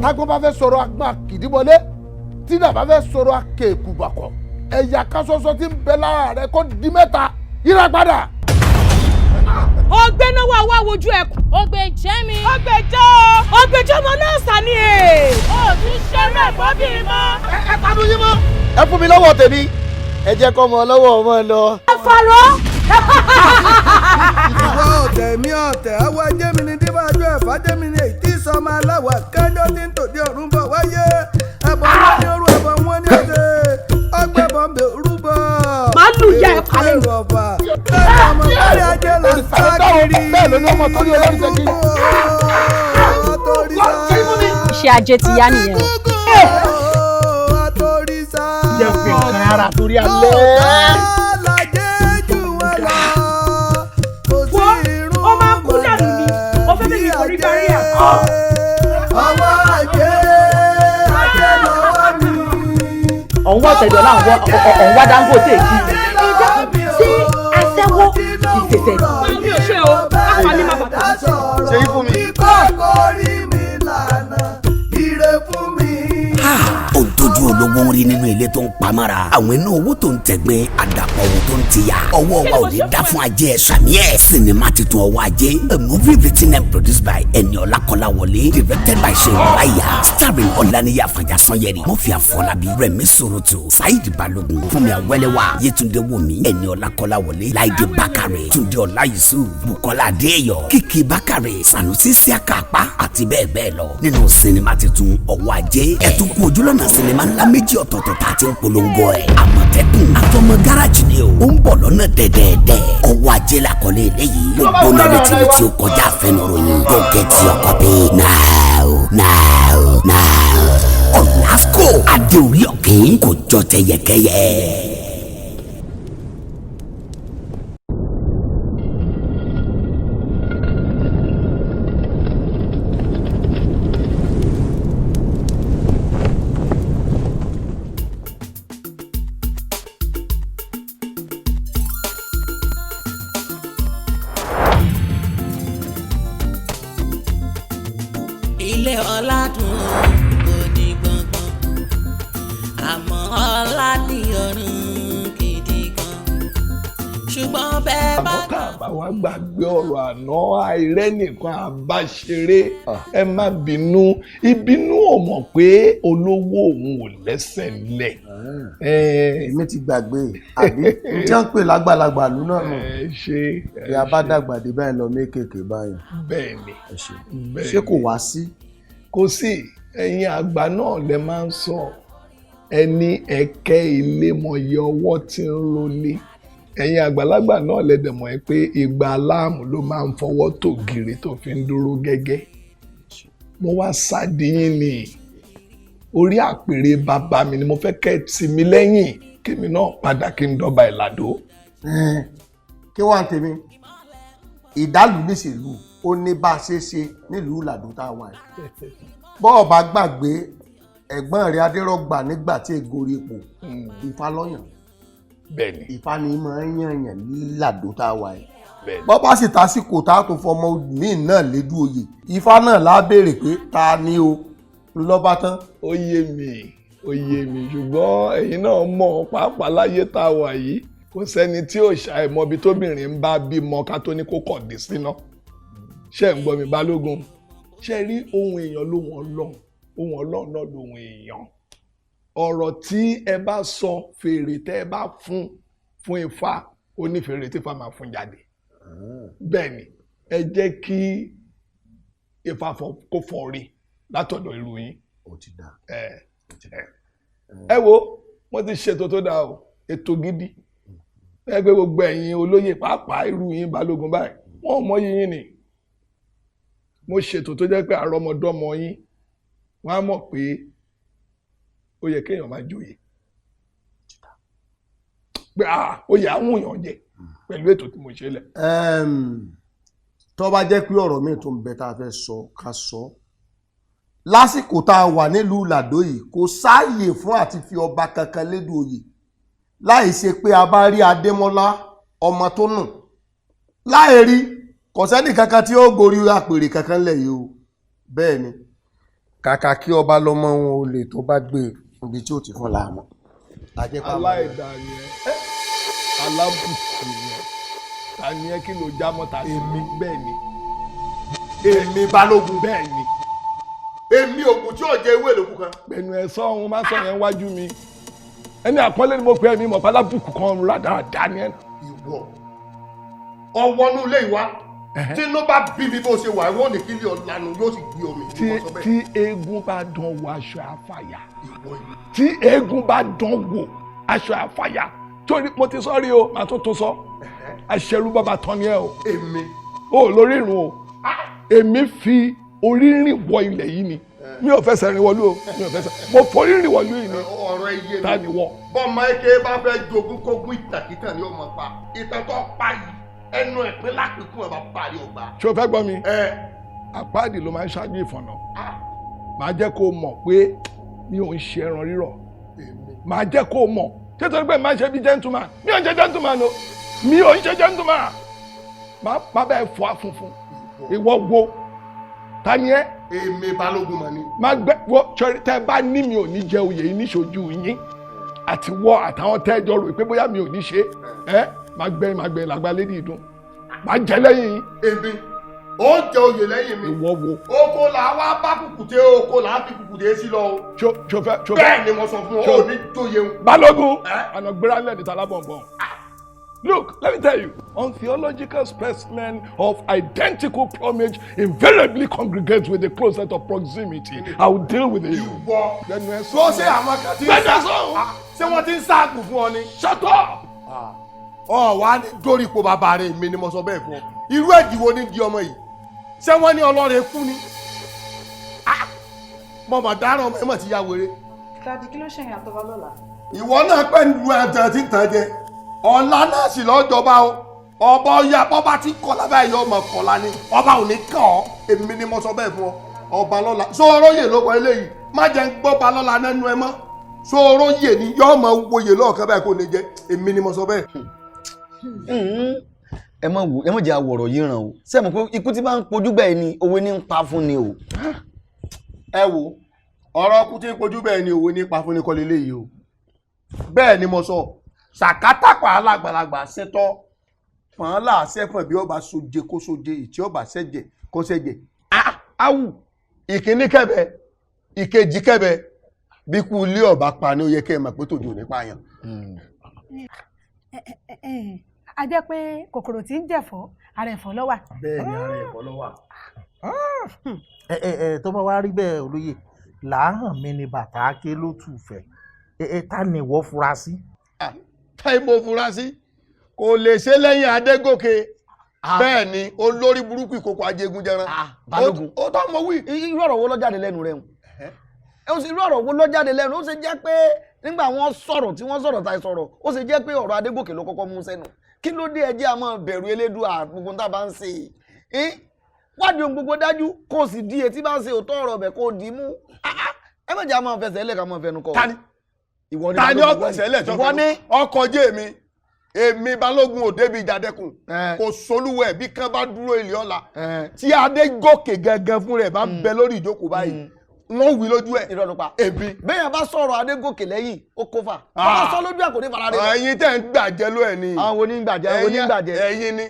tágbọ́n bá fẹ́ sọ̀rọ̀ agbọ́n àkìdíbọlé tí náà bá fẹ́ sọ̀rọ̀ akéèkùbàkọ̀ ẹ̀yà kan ṣoṣo tí ń bẹ lára rẹ̀ kó di mẹ́ta yíra padà. ọgbẹ́ náà wà wá wojú ẹkùn. ọgbẹ́ jẹ́ mi. ọgbẹ́ jọ́ ọgbẹ́jọ́ ọmọ náà sà ni ẹ̀. òbí ṣeré ìbọ́bìnrin mọ́. ẹ panu yín mọ́. ẹ fún mi lọ́wọ́ tèmi ẹ jẹ́ kọ́ ọmọ lọ́wọ́ ọmọ lọ. ẹ farọ́. ìwọ ọ̀tẹ̀ mi ọ̀tẹ̀ àwọn ajẹ́mi ni díbàjú ẹ̀fà jẹ́mi ni èyí tí sọmọ aláwọ̀ kánjọ́ tí ń tòde ọ̀run bọ̀ wáyé ẹ̀bọ̀n wọn ní orú ẹ̀bọ̀n wọn ní ọ̀sẹ̀ ọgbẹ́bọ̀n bẹ̀ rúbọ̀. màá lù yá ẹ palẹ̀ ẹ̀rọ ọ̀fà ẹ̀rọ ọmọ kárí ajé lọ sákìrì. bẹ́ẹ̀ ló ní ọmọ tó ní olórí ṣe kí. iṣẹ́ ajé ti yá nìyẹn. jẹ́ fi nǹkan ara torí alẹ́. ọ̀hún wá tẹ̀dọ̀ náà ọ̀hún wá Dangote kí sí aṣẹ́wó ìṣẹ̀ṣẹ̀. mi ò ṣe o káfà ní máa bàtà. ṣe é fún mi. ohun tójú olówó ń rí nínú ilé tó ń pamọ́ra àwọn inú owó tó ń tẹ̀gbẹ́ àdàpọ̀ owó tó ń tìyà ọwọ́ wa ò ní dá fún ajé sàmì ẹ̀ sinimá titun ọwọ́ ajé a movie written and produced by Ẹniọlá Kọ́láwọlé directed by Ṣèyí Ọláìyá starring Ọláníyà Àfọ̀njá Sanyẹ̀rì Murphy Afọlábí Rẹ̀mí Sòròtò Saheed Balógun Fúnmi Awẹ́lẹ́wà Yétúndé Wòmí Ẹniọlá Kọ́láwọlé Láìdé Bákàrè Túndé Ọlá Yusuf Bùkọ́lá Adéyọ̀ Kìkì Bákàrè Sànúsí Síákà Àpá àti bẹ́ẹ̀ bẹ́ẹ̀ lọ nínú sinimá titun ọwọ́ ajé ẹ̀tún kú ojúlọ́nà sinimá ńlá méjì ọ̀tọ̀ọ̀tọ̀ tá a ti ń polongo ẹ̀ Àmọ̀tẹ́kùn àtọmọ gáràjì ni o ó ń bọ̀ lọ́nà dẹ̀dẹ̀dẹ̀ ọwọ́ ajé làkọlé eléyìí gbogbo náà létí létí ó kọjá àfẹnuròyìn go get your copy now Ọ̀làsíkò Adéorí Ọ̀kín kò jọ tẹyẹkẹyẹ. ilé ọlá dùn kò ní gbọ̀ngàn àmọ́ ọlá ní ọ̀run gidi gan ṣùgbọ́n bẹ́ẹ̀ bá àbọ̀ká àbáwá gbàgbé ọ̀rọ̀ àná àìrẹ́ nìkan àbáṣeré ẹ má bínú ìbínú ò mọ̀ pé olówó òun ò lẹ́sẹ̀ lẹ̀. èmi ti gbàgbé àbí tí wọ́n ń pè lágbàlagbà lù náà nù ìyá bá dàgbà dé báyìí lọ mékèké báyìí. bẹ́ẹ̀ni ṣé kò wá sí. kò sí ẹ̀yin àgbà náà lẹ máa ń sọ ẹni ẹ̀kẹ́ ilé mọ̀yẹ ọwọ́ tí ń rolé ẹ̀yin àgbàlagbà náà lẹ́dẹ̀ mọ̀ ẹ́ pé ìgbà aláàmù ló máa ń fọwọ́ tó gírí tó fi ń dúró gẹ́gẹ́ mo wá sádìyín ni orí àpèrè bàbá mi ni mo fẹ́ kẹ́ tì mí lẹ́yìn kémi náà padà kí n dọ́ba ìlàdó. kí wọ́n á tèmi ìdálù níṣèlú ó ní bá a ṣe ṣe nílùú ìlàdó tá a wà yìí bọ́ọ̀ bá gbàgbé ẹ̀gbọ́n rẹ̀ Adérọ́gbà nígbà tí ègorí ipò Ifá lọ́yàn bẹ́ẹ̀ni Ifá ni máa ń yànyàn nílàdó tá a wà yìí bẹ́ẹ̀ni bọ́ bá sì tásìkò tá a tó fọmọ míì náà lédú oyè Ifá náà lá béèrè pé ta ni o lọ́ba tán. ó yé mi ṣùgbọ́n ẹ̀yin náà mọ̀ pàápàá láyé tá a wà yìí kò sẹ́ni tí ò ṣàìmọ̀ ibi tóbìnrin ń bá bímọ ká tó ní kó kọ̀ dé síná ṣé ń gbọ́ mi Balógun ṣe rí ohun èèyàn lóhun Ọlọ́run ohun Ọlọ́run náà lóhun èèyàn ọ̀rọ̀ tí ẹ bá sọ fèrè tẹ́ ẹ bá fún Ifá ó ní fèrè tí Ifá máa fún jáde bẹ́ẹ̀ ni ẹ jẹ́ kí Ifá kó fọ́ rí látọ̀dọ̀ irú yín. ó ti dá. ẹ wo wọ́n ti ṣètò tó dáa o ètò gidi ẹ gbé gbogbo ẹ̀yin olóyè pàápàá irú yín Balógun báyìí wọ́n mọ yín ni mo ṣètò tó jẹ́ pé àrọ́mọdọ́mọ yín wọ́n á mọ̀ pé ó yẹ kéèyàn máa joyè pé oyè àwọn èèyàn jẹ pẹ̀lú ètò tí mo ṣe lẹ̀. tó bá jẹ́ pé ọ̀rọ̀ mi tó ń bẹ tá a fẹ́ sọ ká sọ lásìkò tá a wà nílùú Ìlàdó yìí kò sáàyè fún àti fi ọba kankan lédè oyè láì ṣe pé a bá rí Adémọ́lá ọmọ tó nù láì rí kò sẹ́ni kankan tí ó gorí àpèrè kankan lẹ̀ yìí o bẹ́ẹ̀ ni kàkà kí ọba lọ́mọ wọn ò lè tó bá gbé ibi tí ó ti fún láàmú. aláìdá ni ẹ alábùkù ni ẹ ta ni ẹ kí ló já mọ́ta èmi bẹ́ẹ̀ ni èmi Balógun bẹ́ẹ̀ ni èmi ògùn tí ò jẹ ewé lókù kan. pẹ̀lú ẹ sọ ohun má sọ yẹn wájú mi ẹni àpọ́nlé ni mo pè é mi mọ̀ pálábùkù kan rádaràdá ni ẹ. ìwọ ọwọ́nú ilé ìwá tí inú bá bí mi bó ṣe wà ìwọ ní kílí ọ̀lànà yóò sì gbé omi. tí eégún bá dán wò aṣọ àfàyà tí eégún bá dán wò aṣọ àfàyà torí mo ti sọ rí o màá tó sọ aṣẹrú bàbá tán ni ẹ o èmi o lórí ìrùn o èmi fi orí rìn wọ ilẹ̀ yìí ni mi ò fẹsẹ̀ rìn wọlú o mi ò fẹsẹ̀ mo forí rìn wọlú yìí ni ọ̀rọ̀ iye ta ni wọ. bọ́ọ̀mọ eke bá fẹ́ jogún kógún ìtàkìtàn ni ó mọ̀ pa ìtàn tó pa yìí ẹnu ẹ̀ pé lápẹ̀kún ẹ̀ bá parí ọgbà. ṣé o fẹ́ gbọ́ mi àpáàdì ló máa ń ṣáájú ìfọ̀nà màá jẹ́ kó o mọ̀ pé mi ò ń ṣe ẹran rírọ̀ màá jẹ́ kó o mọ̀ ṣé torí pé màá ṣe bí gentleman mi ò ń ṣe gentleman o mi ò ń ṣe gentleman má bẹ́ẹ̀ fọ́ funfun ìwọ wo ta ni ẹ. èmi Balógun mà ni. má gbẹ wọ sọrí tẹ bá ní mi ò ní jẹ oyè yìí níṣojú yín àti wọ àtàwọn tẹ jọ rò pé bóyá mi ò ní ṣe má gbẹ làgbà lédi ìdún má jẹ lẹ́yìn yín. èmi ó jẹ oyè lẹ́yìn mi. ìwọ wo. oko là wá bá kùkùté oko là á fi kùkùté sí lọ o. ṣofẹ. bẹ́ẹ̀ ni mo sọ fún ọ ò ní tóye o. Balógun àná gbéra lẹ́ẹ̀dì tá a lábọ̀nbọ̀n. Look, let me tell you, untheological specimen of identical plumage invariably congregate with a close set of proximity. I will deal with you. Ìwọ so ṣé àwọn kan ti ń sá ṣé wọ́n ti ń sáàkù fún ọ ni. Shut up! Ọ wá ní dórí ipò bàbá rẹ̀ mi ni mo sọ bẹ́ẹ̀ fún ọ. Irú èjì wo ni di ọmọ yìí? Ṣé wọ́n ní ọlọ́rẹ̀ kú ni? Mọ̀mọ́ dáràn ọmọ ẹ̀ mọ̀ ti ya wèrè. Dàdí kí ló ṣe ìyàtọ̀ wa lọ́la? Ìwọ náà pẹ́ ń lu ẹ̀jẹ̀ tí ń tàn jẹ. Ọ̀la náà sì lọ́jọba o ọba ọya bọ́ba tí kọ́ lábẹ́ ẹ̀yọ́ ọmọ kọ́lá ni ọba ò ní kàn ọ́ èmi ni mo sọ bẹ́ẹ̀ fún ọ ọba lọ́la sóoróyè ló kọ eléyìí má jẹ́ ń gbọ́ba lọ́la nẹ́nu ẹ mọ́ sóoróyè ni yọ́ ọmọ wòye lọ́ọ̀kan báyìí kò ní jẹ́ èmi ni mo sọ bẹ́ẹ̀. ẹ mọ̀ jẹ́ àwọ̀rọ̀ yìí ràn o ṣé mo pé ikú tí bá ń pojú bẹ́ẹ̀ ni òwe ní ń pa fún ni o. ẹ wo ọ̀rọ̀ ikú tí ń pojú bẹ́ẹ̀ ni òwe ní pa fún ni kọ́ leléyìí o bẹ́ẹ̀ ni mo sọ sàkátàpá alágbàlagbà ṣetọ́ pọ̀nlá sẹ́fọ̀n bí ọba soje kó soje ìtí ọba ṣẹ̀jẹ̀ kó ṣẹ̀jẹ̀ áwù ìkíní kẹ́bẹ̀ ìkejì kẹ́bẹ̀ bí kú ilé ọba pa ní ó yẹ kẹ́ ẹ mọ̀ pé tòjú ní pààyàn. a jẹ́ pé kòkòrò tí ń jẹ̀fọ́ ara ẹ̀fọ́ ló wà. bẹ́ẹ̀ ni ara ẹ̀fọ́ ló wà. tó bá wá rí bẹ́ẹ̀ olóyè làáhàn mi ni bàtà ké ló tù fẹ́ ta ni ìwọ fura sí. táì mo fura sí kò lè ṣe lẹ́yìn Adégòkè bẹ́ẹ̀ ni olórí burúkú ìkòkò ajégunjẹran. Balógun ó tọ́ mọ wí. irú ọ̀rọ̀ wo ló jáde lẹ́nu rẹ̀ ń irú ọ̀rọ̀ wo ló jáde lẹ́nu ó ṣe jẹ́ pé nígbà wọ́n sọ̀rọ̀ tí wọ́n sọ̀rọ̀ táì sọ̀rọ̀ ó ṣe jẹ́ pé ọ̀rọ̀ Adégòkè ló kọ́kọ́ mú sẹ́nu kí ló dé ẹjẹ́ àmọ́ bẹ̀rù Elédùà gbogbo tá a bá ń ṣe wádìí ohun gbogbo dájú kó o sì di etí bá ń ṣe òótọ́ ọ̀rọ̀ bẹ̀ kó o dì í mú ẹ má jẹ́ àmọ́ fẹsẹ̀ ẹlẹ́ka mọ́ fẹnu kọ́. tani ọgbẹ̀sẹ̀ ẹlẹ́jọ́ ọkọ̀ jẹ́ èmi Balógun ò débi ìjàdẹ́kùn kò solúwẹ̀ bí kan bá dúró ilé ọ̀la tí Adégòkè gẹ́gẹ́ fún rẹ̀ bá ń bẹ lórí ìjókòó báyìí wọ́n wí lójú ẹ̀ ìrọ̀lùpá èmi. bẹ́ẹ̀ bá sọ̀rọ̀ Adégòkè lẹ́yìn ó kó fà bá sọ lójú ẹ̀ kò ní fara rẹ̀. ẹ̀yin tẹ́ ń gbàjẹ́ ló ẹ̀ ni. àwọn onígbàjẹ́ ẹ̀yin ni.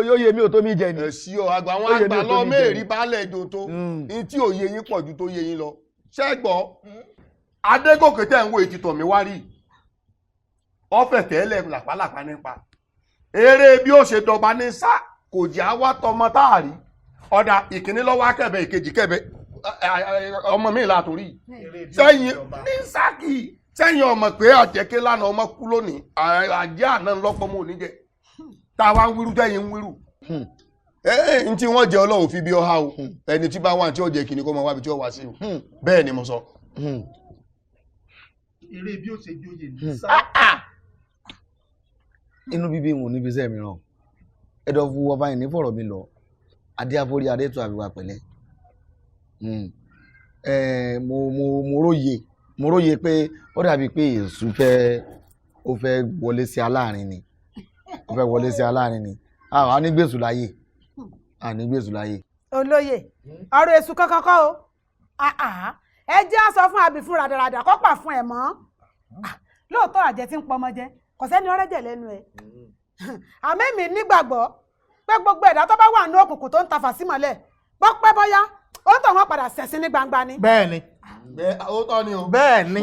yóò yẹ mí ò tó mi jẹ ni. ẹ̀sì o àgbà àwọn àgbà lọ mẹ́rin balẹ̀ èdò tó ní tí ò yẹ yín pọ̀ ju tó yẹ yín lọ. ṣẹ́gbọ́ Adégòkè tẹ́ ń wo ìtìtọ̀ mi wá rí ọ̀fẹ́ tẹ́lẹ̀ làpálàpá nípa eré bí ó ṣe dọba ní sá kò jẹ́ àwa tọmọ táàrí ọ̀dà ìkíní lọ́wọ́ akẹ́bẹ̀ ìkejì kẹ́bẹ̀ ọmọ mi látòrí sẹ́yìn ní sákì sẹ́yìn ọmọ pé àjẹké lánàá ọmọ kú lónìí àjẹ́ àná lọ́pọ̀ mọ́ oníjẹ táwa ń wíru tẹ́yìn ń wíru n tí wọ́n jẹ́ Ọlọ́run fi bí ọha o ẹni tí bá wà tí ó jẹ́ kìíní kó máa wábi tí ó wá sí o bẹ́ẹ̀ ni mo sọ. eré bí ó ṣe jóye ní sá. inú bíbí wọn níbi iṣẹ́ mìíràn ẹ̀dọ̀ fún ọba yìí ní fọ̀rọ̀ mi lọ adé àforí adé tó àbíwá pẹ̀lẹ́ mo róye pé ó dàbí pé èṣù ó fẹ́ wọlé sí aláàrin ni àwọn anígbèsù láyé olóyè ọ̀rọ̀ èṣù kankan kọ́ o ẹ jẹ́ á sọ fún àbí fún ràdàràdà kó pà fún ẹ̀ mọ́ lóòótọ́ àjẹ́ tí ń pọmọ jẹ kò sẹ́ni ọ̀rẹ́jẹ̀ lẹ́nu ẹ̀ àmẹ́mì nígbàgbọ́ pé gbogbo ẹ̀dá tó bá wà ní òkùnkùn tó ń ta fàsímọ́lẹ̀ bọ́ pẹ́ bọ́yá ó tọ̀ wọ́n padà ṣẹ̀sìn ní gbangba ni. bẹ́ẹ̀ni ó tọ́ ni o. bẹ́ẹ̀ni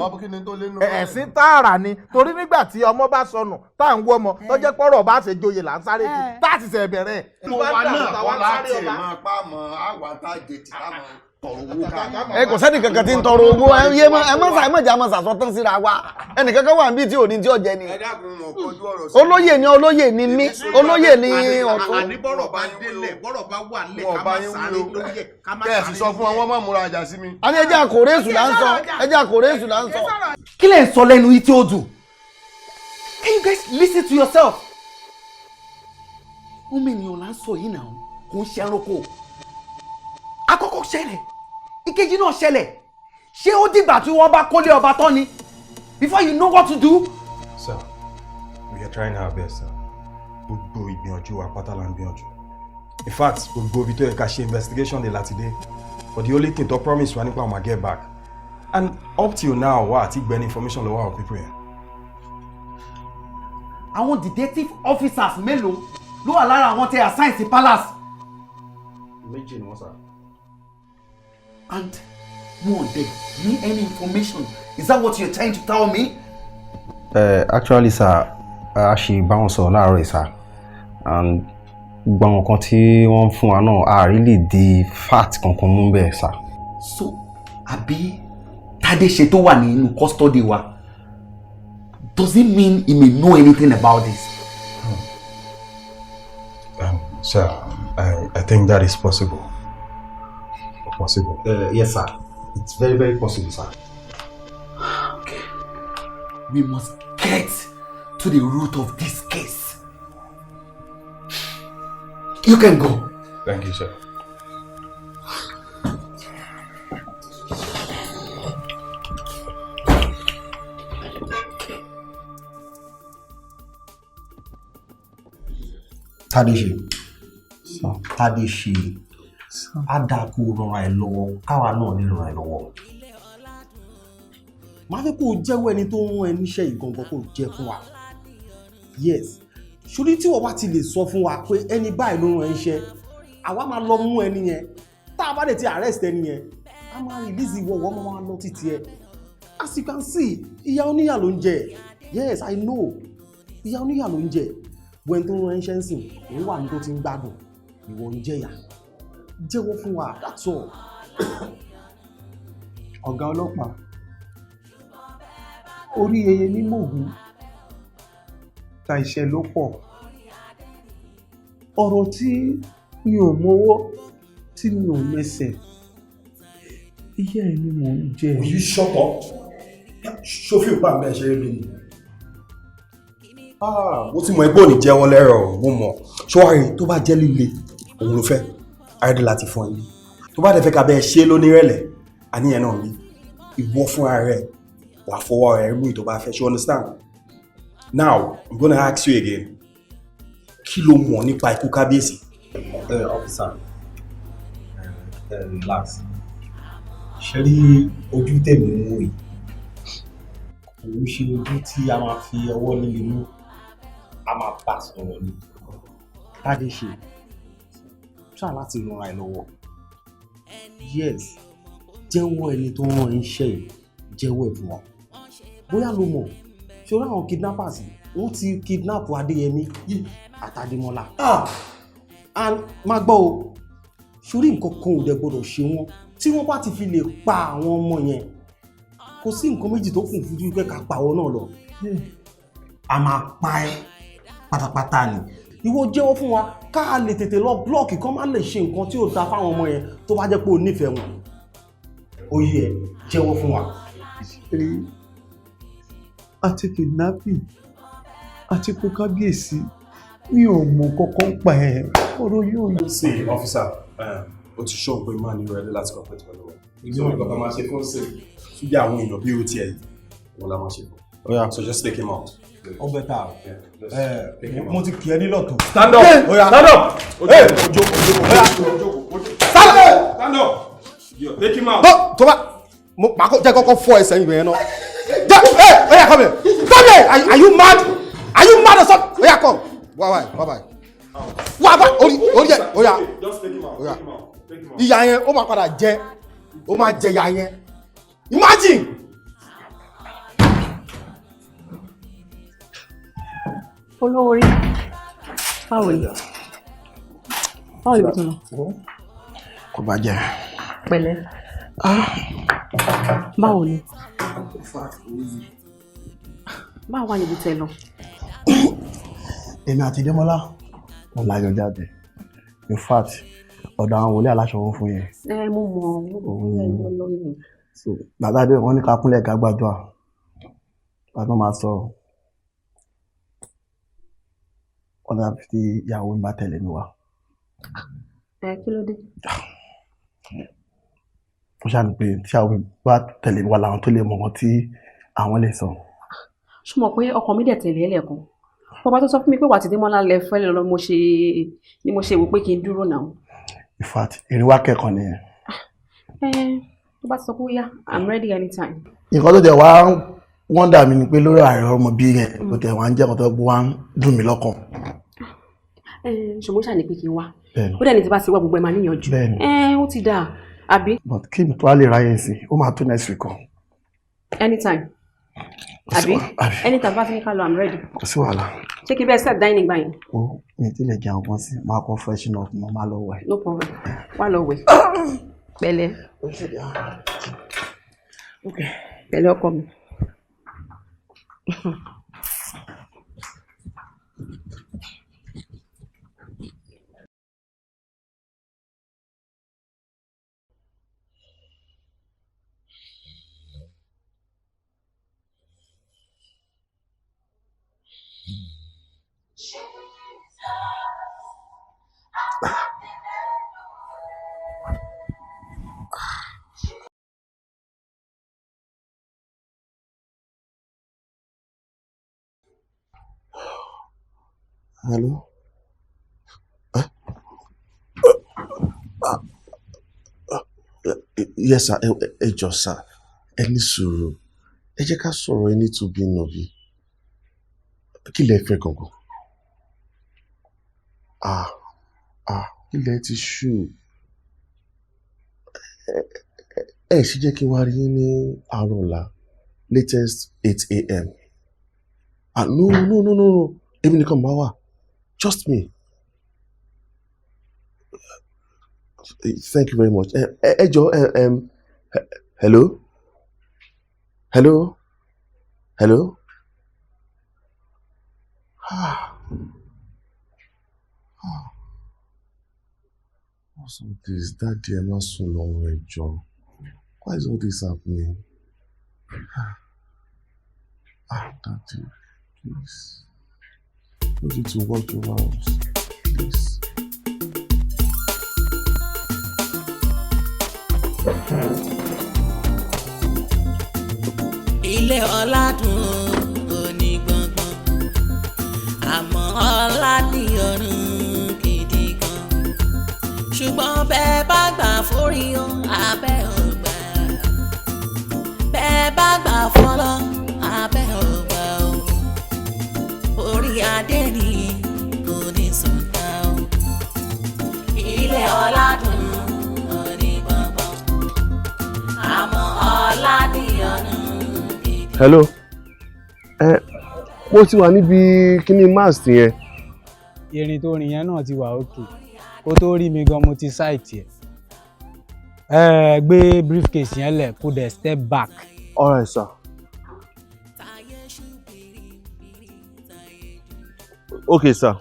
ẹ̀sìn tààrà ni torí nígbà tí ọmọ bá sọnù tá à ń wọ́ ọmọ tó jẹ́ pọ́rọ̀ bá ṣe joyè là ń sáré kí tá à ti ṣe bẹ̀rẹ̀. mo wá náà wọ́n láti máa pa mọ́ àwa tá a jẹ tí a máa tọrọ owó ká. ẹ kò sẹ́ni kankan tí ń tọrọ owó ẹ má jà má sàsọ tán síra wa ẹnì kankan wà níbi tí ò ní tí ò jẹ ni. olóyè ni olóyè ni mí olóyè ni ọ̀tún. àní bọ́rọ̀ bá délẹ̀ bọ́rọ̀ bá wà lẹ̀ ká má sáré lóyè ká má sáré. kẹ́ẹ̀sì sọ fún wọn má múra àjà sí mi. a ní ẹjẹ́ àkórèsù là ń sọ ẹjẹ́ àkórèsù là ń sọ. kí lẹ̀ ń sọ lẹ́nu yìí tí ó dùn? Can you guys listen to yourself? ọmọ ènìyàn là ń sọ yìí náà kò ń ṣe ẹranko. àkọ́kọ́ ṣẹlẹ̀ ìkejì náà ṣẹlẹ̀ ṣé ó dìgbà tí wọ́n bá kólé ọba tán ni before you know what to do. Sir, we are trying our best, sir. Gbogbo ìgbìyànjú wa pátá la ń gbìyànjú. In fact, gbogbo ibi tó yẹ ká ṣe investigation de láti dé. But the only thing to promise wa nípa àwọn get back. And up till now, wa àti gbẹ́ni information lọ́wọ́ àwọn people yẹn. àwọn detective officers mélòó ló wà lára àwọn tẹ assign sí palace. Méjì ni wọ́n sá. And won't they need any information? Is that what you're trying to tell me? Actually, sir, a ṣì bá wọn sọ̀rọ̀ láàárọ̀ sir. And gbogbo àwọn kan tí wọ́n fún wa náà a really di fact kankan mú bẹ́ẹ̀ sir. So, àbí Tádéṣe tó wà nínú custody wa, does it mean he may know anything about this? Sir, I think that is possible. Possible. Yes, sir. It's very, very possible, sir. Okay. We must get to the root of this case. You can go. Thank you, sir. Tádéṣe. Tádéṣe. Á dáa kó ràn ẹ́ lọ́wọ́ káwa náà lè ràn ẹ́ lọ́wọ́. Má fẹ́ kó o jẹ́wọ́ ẹni tó ń rán ẹ níṣẹ́ ìgangan kó o jẹ́ fún wa. Yes, ṣùgbọ́n tí wọ́n bá ti lè sọ fún wa pé ẹni báyìí ló rán ẹ níṣẹ́, àwa máa lọ mú ẹni yẹn. Tá a bá lè ti arrest ẹni yẹn, a máa release ìwọ wọ́n máa lọ títí ẹ. As you can see, ìyá oníyà ló ń jẹ. Yes, I know. Ìyá oníyà ló ń jẹ. Wẹ́n tó ń rán ẹ níṣẹ́ ń sìn, òun wà ní tó ti ń gbádùn. Ìwọ ń jẹ̀yà. Jẹ́wọ́ fún wa, that's all. Ọ̀gá ọlọ́pàá, orí eye ní mògùn, ta ìṣẹ́ ló pọ̀. Ọ̀rọ̀ tí mi ò mọwọ́, tí mi ò mẹsẹ̀, ìyá ẹ̀ ni mò ń jẹ. Will you shut up? Ṣófì ò bá mi ẹ̀ ṣe rí mi. Mo ti mọ ẹgbẹ́ òní jẹ́wọ́ lẹ́rọ̀ mo mọ̀. Ṣọ́wárí tó bá jẹ́ líle, òun ló fẹ́. Àìdí láti fún ẹni. Tó bá dẹ̀ fẹ́ ká bẹ́ẹ̀ ṣe lónírẹ̀lẹ̀, àníyàn náà rí. Ìwọ fúnra rẹ̀ wà fọwọ́ rẹ̀ mú ìtọ́ bá fẹ́. You understand? Now, I'm gonna ask you again. Kí ló mọ̀ nípa ikú kábíyèsí? Officer, relax. Ṣé rí ojú tèmi mú yìí? Kò ń ṣe ojú tí a máa fi ọwọ́ líle mú, a máa bá sọ̀rọ̀ ni. Tádéṣe, try láti ràn ẹ́ lọ́wọ́. Yes, jẹ́wọ́ ẹni tó rán iṣẹ́ yìí, jẹ́wọ́ ẹ̀ fún wa. Bóyá ló mọ̀, ṣọ́ra àwọn kidnappers wọ́n ti kidnap Adéyẹmí àtàdémọ́lá. And má gbọ́ o, ṣorí nǹkan kan ò dẹ̀ gbọ́dọ̀ ṣe wọ́n. Tí wọ́n bá ti fi lè pa àwọn ọmọ yẹn, kò sí nǹkan méjì tó kù fún pé ká pa wọn náà lọ. A máa pa ẹ́ pátápátá ni. Ìwọ jẹ́wọ́ fún wa ká lè tètè lọ blọ́ọ̀kì kan má lè ṣe nǹkan tí ó da fáwọn ọmọ yẹn tó bá jẹ́ pé o nífẹ̀ẹ́ wọn. Ó yẹ jẹ́wọ́ fún wa. Rí àti kidnapping àti kó kábíyèsí mi ò mọ̀ kankan pa ẹ̀ ọ̀rọ̀ yóò yọ. Sí, officer, o ti ṣọ́ pé máa ní ìrọ̀lẹ́ láti kọ̀pẹ́ pẹ̀lú wọn. Ìjọba ìgbà máa ṣe fún sí. Ṣúgbẹ́ àwọn èèyàn bí ó ti ẹ̀ wọ́n la máa ṣe fún. Oya, so just take him out. Ó bẹ́tà. Mo ti kì í ní lọ́tọ̀. Stand up! Oya, stand up! Hey! Ojo. Stand up! Yo, take him out. Tó bá Màá jẹ́ kọ́kọ́ fọ́ ẹsẹ̀ ìbẹ̀ yẹn náà. Oya come here. Come here. Are you mad? Are you mad or something? Oya come. Wá báyìí. Orí ẹ̀ oya. Ìyá yẹn ó máa padà jẹ. Ó máa jẹ ìyá yẹn. Imagine. Olówó orí. Báwo ni? Báwo ni bìtún lọ? Kò bá jẹ́. Pẹ̀lẹ́. Báwo ni? Báwo wà níbi tẹ lọ? Èmi àti Démọ́lá wọn láyọ jáde. In fact, ọ̀dọ̀ àwọn wòlíì aláṣọ wọn fún yẹn. Mo mọ̀. So bàbá dé wọn ní ká kúnlẹ̀ ká gbàdúrà. Bàbá máa sọ̀rọ̀. Wọ́n dà fi ìyàwó ń bá tẹ̀lé mi wá. Kí ló dé? Ó ṣàní pé tí àwọn bá tẹ̀lé wa làwọn tó lè mọ̀ wọ́n tí àwọn lè sọ. Ṣé mọ̀ pé ọkàn mi dẹ̀ tẹ̀lé ẹlẹ́kan? Bàbá tó sọ fún mi pé wà tí Démọ́lá lẹ fẹ́ lọ ni mo ṣe wò pé kí n dúró náà. In fact, èrè wá kẹ́kọ̀ọ́ nìyẹn. Tó bá sọ pé yá, I'm ready anytime. Nǹkan tó tẹ̀ wá wọ́n dà mí ni pé lórí ààrẹ ọmọ bí yẹn kò tẹ̀ wá ń jẹ́ kọ́tọ́ gbọ́ wá ń dùn mí lọ́kàn. Ṣùgbọ́n ṣàní pé kí n wá. Ó dẹ̀ ní tí bá ti wá gbogbo ẹ̀ máa níyànjú. Ó ti dáa, àbí? But kí mi tó wá lè ráyè sí, ó máa tó next week kan. Anytime. Àbí? Anytime bá ti ní ká lọ, I'm ready. Kò sí wàhálà. Ṣé kí bẹ́ẹ̀ set dining gbà yẹn? Ó mi ti lè jẹun kan sí, máa kọ́ freshen up mọ́ máa lọ wẹ̀. No problem. Wá lọ wẹ̀. Pẹ̀lẹ́. Pẹ̀lẹ́ ọkọ mi. Hello? Yes, sir. Ẹ jọ̀ọ́ sir. Ẹ ní sùúrù. Ẹ jẹ́ ká sọ̀rọ̀ ẹni tó bí nàbí. Kí lẹ fẹ́ gangan? Ilẹ̀ ti ṣú. Ẹ ṣe jẹ́ kí n wá rí yín ní àárọ̀ ọ̀la, latest 8 a.m. No. Èmi nìkan máa wà. Just me. Thank you very much. Ẹ jọ̀ọ́, hello? What's all this? Daddy, ẹ má sùn lọ́rùn ẹ jọ̀ọ́. Why is all this happening? Daddy, please. I need you to work your house, please. Ilé ọlá dùn òní gbọ̀ngbọ̀n, àmọ́ ọlá ní ọ̀run gidi gan. Ṣùgbọ́n bẹ́ẹ̀ bá gbà forí o, abẹ́ ọgbà. Bẹ́ẹ̀ bá gbà fọlọ́, abẹ́ ọgbà o. Orí adé ni kò ní sọ̀tà o. Ilé ọlá dùn òní gbọ̀ngbọ̀n, àmọ́ ọlá ní ọ̀run. Hello. Mo ti wà níbi kíní mast yẹn. Irin tó rìn yẹn náà ti wà òkè. Kó tó rí mi gan mo ti sáìtì ẹ̀. Gbé briefcase yẹn lẹ̀ kó dẹ̀ step back. All right, sir. Okay, sir.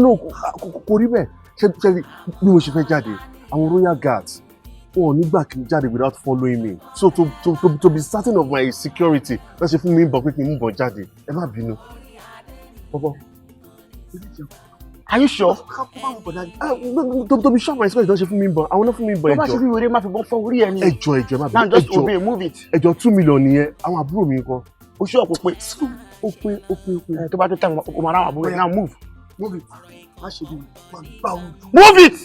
No, kò rí bẹ́ẹ̀. Ṣé bí mo ṣe fẹ́ jáde, àwọn royal guards wọn ò ní gbà kí n jáde without following me. So to be certain of my security, wọ́n ṣe fún mi ń bọ̀ pé kí n mú bọ̀ jáde. Ẹ má bínú. Bọ́bọ́. Are you sure? Don't be sure my school is not ṣe fún mi bọ̀. Àwọn náà fún mi bọ̀ ẹjọ́. Tó bá ṣe bí wèrè máa fi bọ́ fọ́ orí ẹni. Ẹjọ́ má bẹ̀. Now just obey, move it. Ẹjọ́ 2 million nìyẹn. Àwọn àbúrò mi ńkọ́. O ṣe ọ̀pọ̀ pé. Ó pé. Tó bá tó tẹ̀ ọmọ ara àwọn àbúrò. Now move. Move it. Má ṣe bí máa bá òun. Move it.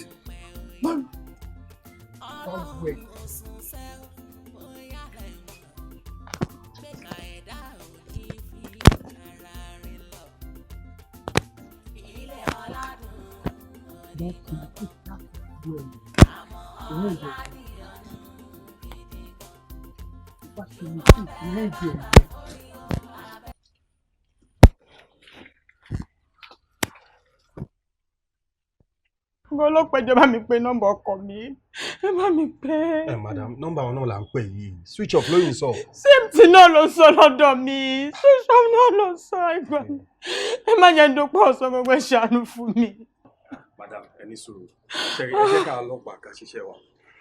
Ọlọ́pàá ìjọba mi pé nọ́mbà ọkọ mi. Ẹ bá mi pé. Madam, nọ́mbà wọn náà là ń pè yìí. Switch off lóyún sọ. Same thing náà ló sọ lọ́dọ̀ mi. Switch off náà ló sọ ẹgbẹ́ mi. Ẹ má jẹ́ dúpọ̀ ọ̀sán gbogbo ẹ̀ ṣàánú fún mi. Madam, ẹ ní sùúrù. Ṣẹ̀rí ẹ jẹ́ ká ọlọ́pàá ká ṣiṣẹ́ wa.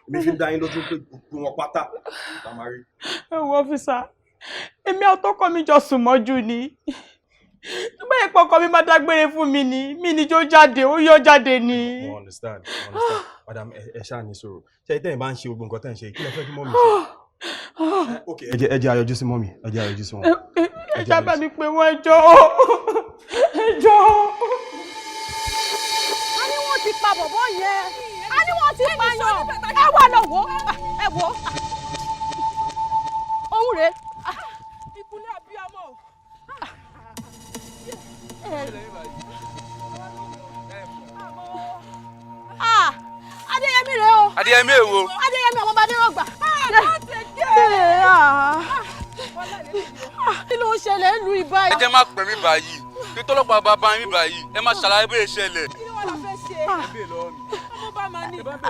Mi fi ń dá yín lójú pé gbogbo wọn pátá la máa rí. Ẹ wo ọ́fíìsà, èmi àtọkọ mi jọ sùn mọ́jú ni. Nígbà yẹn pọkọ mi máa dágbére fún mi ni, mi ní jó jáde, ó yọ jáde ni. Mo understand. Madam, ẹ ṣáà ní sùúrù. Ṣé tẹ́yìn bá ń ṣe gbogbo nǹkan tẹ́ ń ṣe, kí lẹ fẹ́ kí mọ́mì ṣe? Ok, ẹ jẹ́ ayọjú sí mọ́mì, ẹ jẹ́ ayọjú sí wọn. Ẹ jábà mi pé wọ́n ẹjọ́. A ní wọ́n ti pa bọ̀bọ́ yẹn. A ní wọ́n ti pa yàn. Ẹ wà lọ wò. Ẹ wò. Òun rèé. Ìkúlẹ̀ abiyamọ. Adéyẹmí rèé o. Adéyẹmí èwo. Adéyẹmí ọmọ Badérọ̀gbà. Kí ló ń ṣẹlẹ̀ ń lu ibà yìí? Ẹ jẹ́ má pè mí báyìí. Kí tọ́lọ́pàá bá bá yín báyìí, ẹ má ṣàlàyé bóyá ṣẹlẹ̀.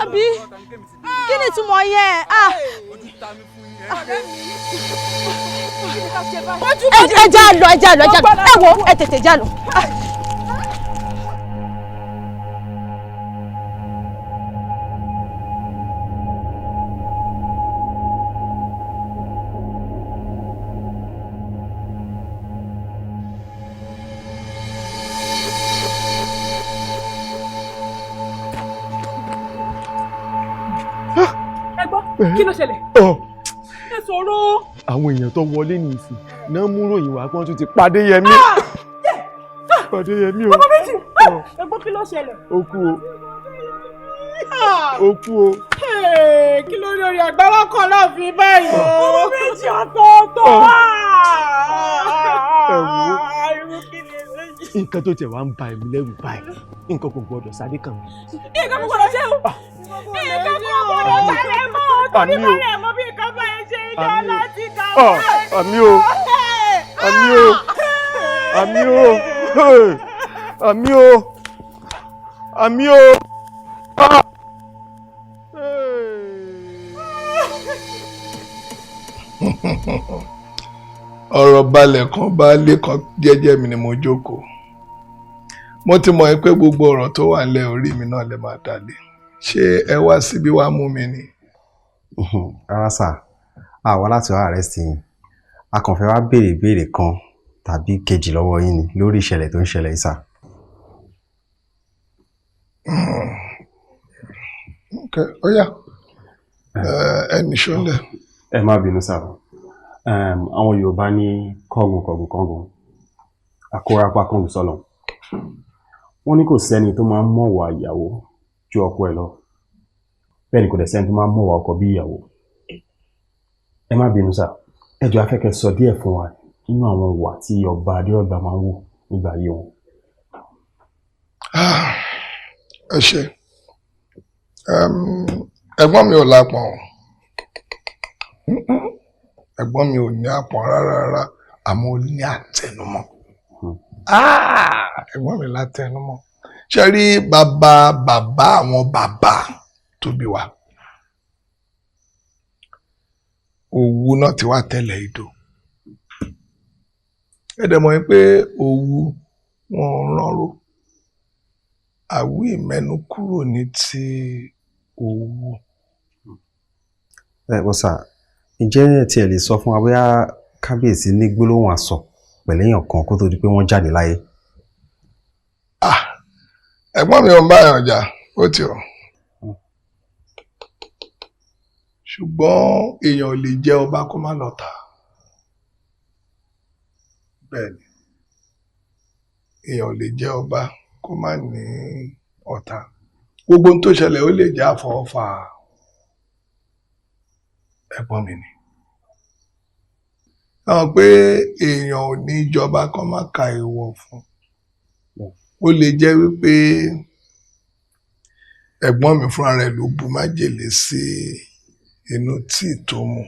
Àbí kí ni ìtumọ̀ yẹn? Ẹ já lọ, ẹ wo ẹ tètè já lọ. Kí ló ṣẹlẹ̀? Ẹ sọ̀rọ̀. Àwọn èèyàn tó wọlé ní ìsìn náà mú ròyìn wá pọ́n tún ti pàdé Yẹmí. Pàdé Yẹmí o. Ọmọ méjì. Ẹ gbọ́ kí ló ṣẹlẹ̀? Ó kú o. Ó kú o. Kí ló rí orí àgbàlá kan náà fi báyìí o? Ọmọ méjì ọ̀tọ̀ọ̀tọ̀. Ẹ wo. Nǹkan tó tẹ̀ wá ń ba ẹ̀mí lẹ́rù báyìí. Nǹkan kò gbọdọ̀ sáré kàn mí. Nǹkan kò gbọdọ̀ ṣe o. Nǹkan kò gbọdọ̀ sáré mọ́. Torí bá rẹ̀ mọ́ bí nǹkan bá yẹn ṣe ìjọ láti kà wọ́n. Àmì o. Àmì o. Àmì o. Àmì o. Àmì o. Ọ̀rọ̀ balẹ̀ kan baálé kan jẹ́jẹ́ mi ni mo jókòó. Mo ti mọ̀ pé gbogbo ọ̀rọ̀ tó wà nílẹ̀ orí mi náà lè máa dalé. Ṣé ẹ wá síbí wá mú mi ni? Rárá sà, a wá láti wá arrest yín. A kàn fẹ́ wá béèrè ìbéèrè kan tàbí kejì lọ́wọ́ yín ni lórí ìṣẹ̀lẹ̀ tó ń ṣẹlẹ̀ yìí sà. Ó yá, ẹnì ṣọlẹ̀. Ẹ má bínú sà. Àwọn Yorùbá ní kọ́gùn kọ́gùn kọ́gùn, àkórapá kọ́gùn sọ́lọ̀. Wọ́n ní kò sẹ́ni tó máa ń mọ̀wà ìyàwó ju ọkọ ẹ̀ lọ. Bẹ́ẹ̀ ni kò dẹ̀ sẹ́ni tó máa ń mọ̀wà ọkọ bí ìyàwó. Ẹ má bínú sà, ẹ jọ̀ọ́ a fẹ́ kẹ́ sọ díẹ̀ fún wa nínú àwọn ìwà tí ọba Adérọ̀gbà máa ń wò nígbà ayé wọn. Ẹ ṣé. Ẹ̀gbọ́n mi ò lápọn. Ẹ̀gbọ́n mi ò ní àpọ̀n rárá, àmọ́ ó ní àtẹnumọ́. Ẹ̀gbọ́n mi látẹnumọ́. Ṣé rí bàbá àwọn bàbá tó bí wa? Òwu náà ti wá tẹ́lẹ̀ ìdò. Ẹ dẹ̀ mọ̀ pé òwu wọn ránró. Àwí ìmẹ́nu kúrò ní ti òwu. Bọ́ sà, ǹjẹ́ tí ẹ lè sọ fún wa bóyá kábíyèsí ní gbólóhùn àsọ pẹ̀lú èèyàn kan kó tó di pé wọ́n jáde láyé? ẹ̀gbọ́n mi ò ń bá yàn jà ó ti ọ̀ ṣùgbọ́n èèyàn ò lè jẹ́ ọba kó má lọ́ta bẹ́ẹ̀ ni èèyàn ò lè jẹ́ ọba kó má ní ọ̀tá gbogbo ohun tó ṣẹlẹ̀ ó lè jẹ́ àfọwọ́fà ẹ̀gbọ́n mi ni àwọn pé èèyàn ò ní ìjọba kó má ka èèwọ̀ fún ó lè jẹ́ wípé ẹ̀gbọ́n mi fúnra rẹ̀ ló bu májèlé sí inú tíì tó mu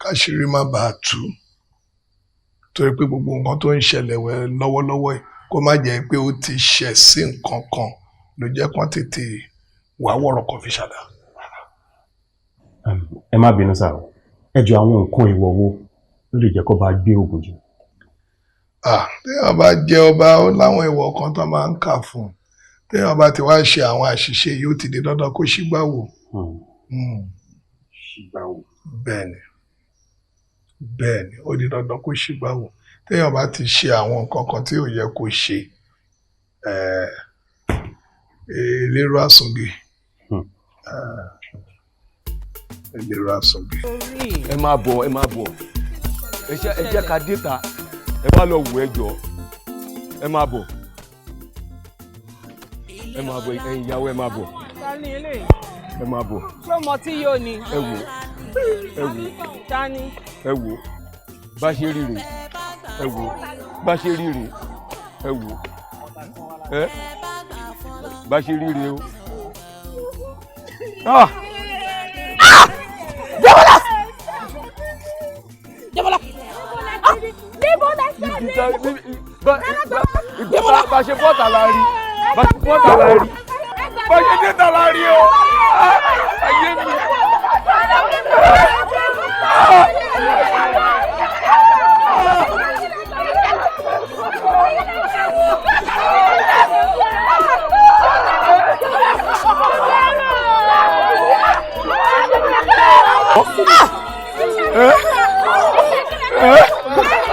káṣírí má bàa tú torí pé gbogbo nǹkan tó ń ṣẹlẹ̀ lọ́wọ́lọ́wọ́ yìí kó má jẹ́ pé ó ti ṣẹ̀ sí nǹkan kan ló jẹ́ kán tètè wá wọ̀rọ̀ kan fi ṣàdá. ẹ má bínú sáà ẹ jọ àwọn nǹkan ìwọ̀ wo ló lè jẹ́ kó bá gbé ogun jù. téèyàn bá jẹ́ ọba ó láwọn ìwọ̀ kan tó máa ń kà fún un téèyàn bá ti wá ṣe àwọn àṣìṣe yóò ti di dandan kó ṣígbà wò. bẹ́ẹ̀ni ó di dandan kó ṣígbà wò téèyàn bá ti ṣe àwọn nǹkan kan tí ò yẹ kó ṣe elérò àsùngbè elérò àsùngbè. ẹ máa bọ̀ ẹ jẹ́ ká dé ta ẹ bá lọ wò ẹ jọ ẹ máa bọ̀ ẹ̀yin ìyàwó ẹ máa bọ̀ ẹ máa bọ̀. ṣé o mọ tí yóò ní. ẹ wò tani. ẹ wò bá ṣe rí rè ẹ wò bá ṣe rí rè ẹ wò ẹ bá ṣe rí rè o. Débọ́lá. Níbo la ṣe ní. Bá ṣe bọ́tà la rí bá ṣe bọ́tà la rí bá ṣe déta la rí o ayé mi.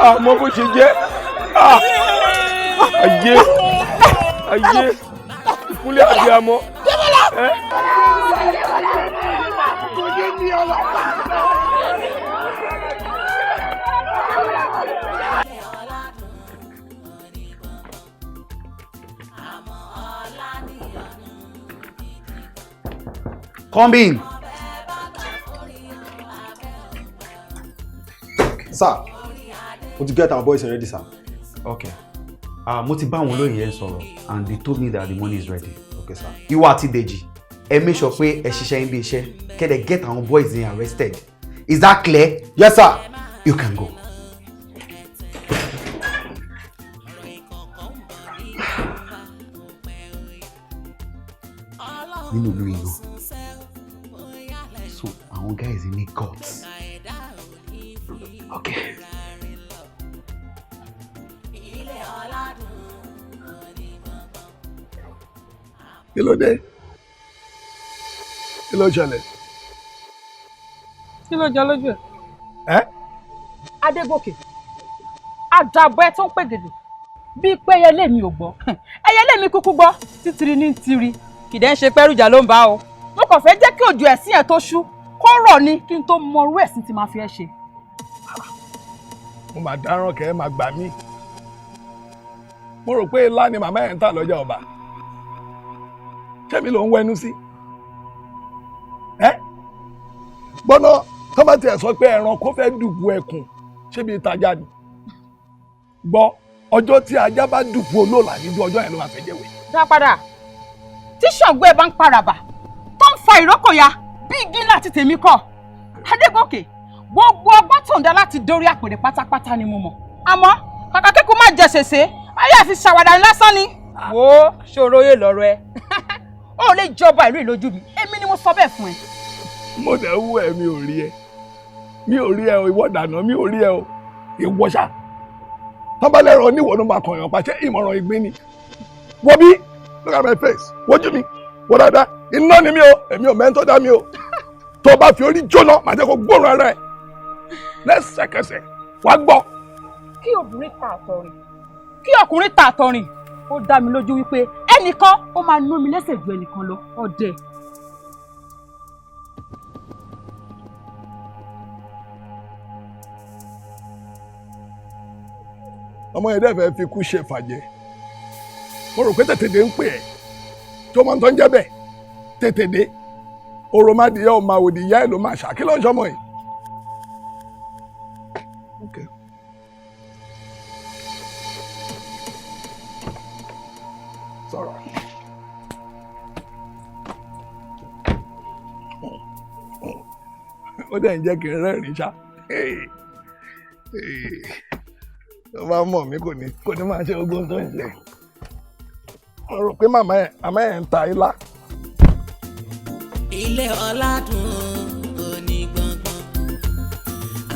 Àmọ́ bó ṣe jẹ́ ayé ìkúnlẹ̀ abiyamọ. Come in. Sir, would you get our boys ready, sir? Okay. Mo ti bá àwọn olóyè yẹn sọ̀rọ̀ and they told me that the money is ready. Okay, sir. Ìwọ àti Dèjì, ẹ make sure pé ẹ ṣiṣẹ́ yín bí iṣẹ́ kẹ́dẹ̀ get àwọn boys yẹn arrested. Is that clear? Yes, sir. You can go. Nínú ìlú ìlú. So àwọn guys ní guts. Okay. Kí ló dé? Kí ló ṣẹlẹ̀? Kí ló jẹ lójú ẹ? Adégòkè, àdàbọ̀ ẹ tó ń pè gèdè bíi pé ẹyẹlé mi ò gbọ́. Ẹyẹlé mi kúkú gbọ́ títiri ní tiri. Kìdẹ́ ń ṣe pẹ́rùjà ló ń bá o. Mo kàn fẹ́ jẹ́ kí òjò ẹ̀sìn ẹ̀ tó ṣú kó rọ̀ ni kí n tó mọ irú ẹ̀sìn tí máa fi ẹ́ ṣe. Mo máa dáràn kẹ́ ẹ máa gbà mí. Mo rò pé ilá ni màmá ẹ̀ ń tà lọ́jà ọba. Ṣẹ́mi ló ń wẹnu sí. Gbọ́nà tọ́mọ̀tì ẹ̀ sọ pé ẹranko fẹ́ dùbú ẹkùn ṣébi ìtajà ni. Gbọ́ ọjọ́ tí ajá bá dùbú olóòlà níjú ọjọ́ yẹn ló máa fẹ́ jẹ́wé. Dá padà tí Ṣàngó ẹ bá ń paraba tó ń fa ìrókòyà bí igi láti tèmi kọ́. Adégòkè gbogbo ọgbọ́n tó ń dá láti dórí àpèrè pátápátá ni mo mọ̀. Àmọ́ kàkà kíkú má jẹ ṣèṣe ayé àfi ṣàwàdà lásán ni. Wo ṣòro yé lọ́rọ̀ ẹ. Ó lè jọba ìlú ìlójú mi èmi ni mo sọ bẹ́ẹ̀ fún ẹ. Mo dẹ̀ wú ẹ mi ò rí ẹ mi ò rí ẹ o ìwọ dànù mi ò rí ẹ o ìwọ ṣá tọ́balẹ̀rọ oníwọ̀ ló máa kọ̀yàn pàṣẹ ìmọ̀ràn ìgbín ni wo bí look at my face wojú mi wo dáadáa iná ni mi o èmi ò mẹ́ńtọ́ dá mi o tó o bá fi orí jóná màá jẹ́ kó gbóòórùn ara ẹ̀ lẹ́sẹ̀kẹsẹ̀ wàá gbọ́. Kí obìnrin ta àtọ̀rìn kí ọkùnrin ta àtọ̀rìn ó dá mi lójú wípé ẹnìkan ó máa ná mi lẹ́sẹ̀ ju ẹnìkan lọ ọdẹ. ọmọ yẹn dẹ́fẹ̀ẹ́ fi kú ṣe fàjẹ́ mo rò pé tètèdé ń pè ẹ́ tó máa ń tọ́ ń jẹ́ bẹ́ẹ̀ tètèdé oromádìyẹ ọmọ àwòdì ìyá ẹ̀ ló máa ṣá kí ló ń ṣọmọ yìí. Okay. Sọ̀rọ̀. Ó dẹ̀ ń jẹ́ kí n rẹ́rìn-ín ṣá. Tó bá mọ̀ mí kò ní máa ṣe ogún tó ń ṣe. Mo rò pé màmá ẹ̀ ń ta ilá. Ilé ọlá dùn òní gbọ̀ngbọ̀n,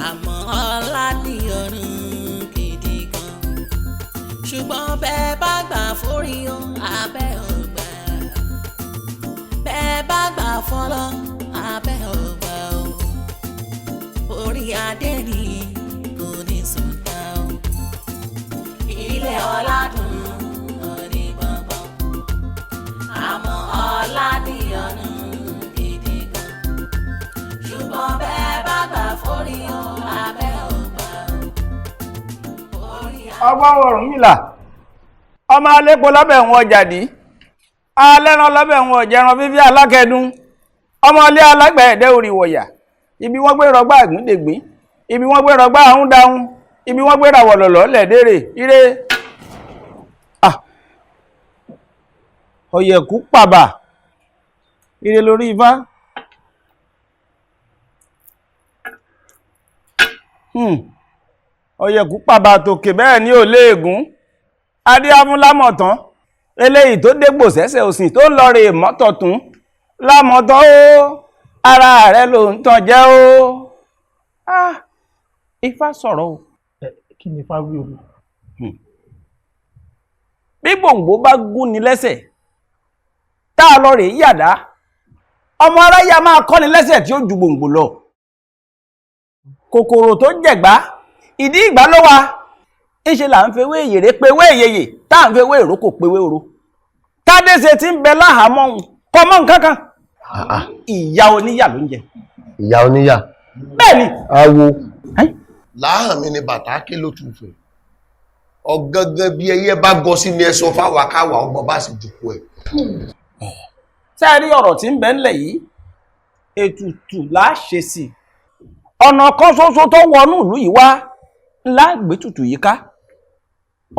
àmọ́ ọlá ní ọ̀run gidi gan. Ṣùgbọ́n bẹ́ẹ̀ bá gbà forí o, abẹ́ ọgbà. Bẹ́ẹ̀ bá gbà fọlọ́, abẹ́ ọgbà o. Orí adé ni kò ní sọ̀tà o. Ilé ọlá dùn òní gbọ̀ngbọ̀n, àmọ́ ọlá ní ọ̀run. Ṣùgbọ́n bẹ́ẹ̀ bá gbà forí o, abẹ́ ọgbà o. Ọgbọ́n Ọ̀rúnmìlà, ọmọ alépo lọ́bẹ̀ wọn jàdí, alẹ́ran lọ́bẹ̀ wọn jẹran fífí alákẹ́dún, ọmọ ilé alágbẹ̀ẹ́dẹ́ orí wọ̀yà, ibi wọ́n gbé rọgbà àgúndègbín, ibi wọ́n gbé rọgbà àhúndáhún, ibi wọ́n gbé ràwọ̀lọ̀lọ̀ lẹ̀dẹ́rẹ̀ ire. Ọ̀yẹ̀kú pàbà, ire lórí ifá. Ọ̀yẹ̀kú pàbà tòkè bẹ́ẹ̀ ni ò léègún, adéáfúnlámọ̀tán eléyìí tó dégbò sẹ́sẹ̀ òsì tó ń lọ rè mọ́tọ̀tún lámọ̀tán ó ara rẹ̀ ló ń tàn jẹ́ ó. Ifá sọ̀rọ̀ o. Kí ni Ifá wí o? Bí gbòǹgbò bá gún ni lẹ́sẹ̀ tá a lọ rè yàdá, ọmọ aráyà máa kọ́ ni lẹ́sẹ̀ tí ó ju gbòǹgbò lọ. Kòkòrò tó jẹ̀gbá ìdí ìgbà ló wà, ìṣe là ń fewé èyèrè pewé èyèyè tá à ń fewé ìrókò pewé oro. Tádéṣe ti ń bẹ láhàámọ́ òun kọ́ mọ́ nǹkan kan. Ìyá oníyà ló ń jẹ. Ìyá oníyà. Bẹ́ẹ̀ni. Awo. Láhàn mi ni bàtà kí ló tún fẹ́. Ọ̀gángan bí ẹyẹ bá gọ sí ni ẹ sọ fáwa káwa ọgbọ́n bá sì jùkú ẹ̀. Ṣé ẹ rí ọ̀rọ̀ tí ń bẹ ńlẹ̀ yìí? Ètùtù láṣẹ sí i. Ọ̀nà kan ṣoṣo tó wọnú ìlú yìí wá ńlá gbẹ́tùtù yìí ká.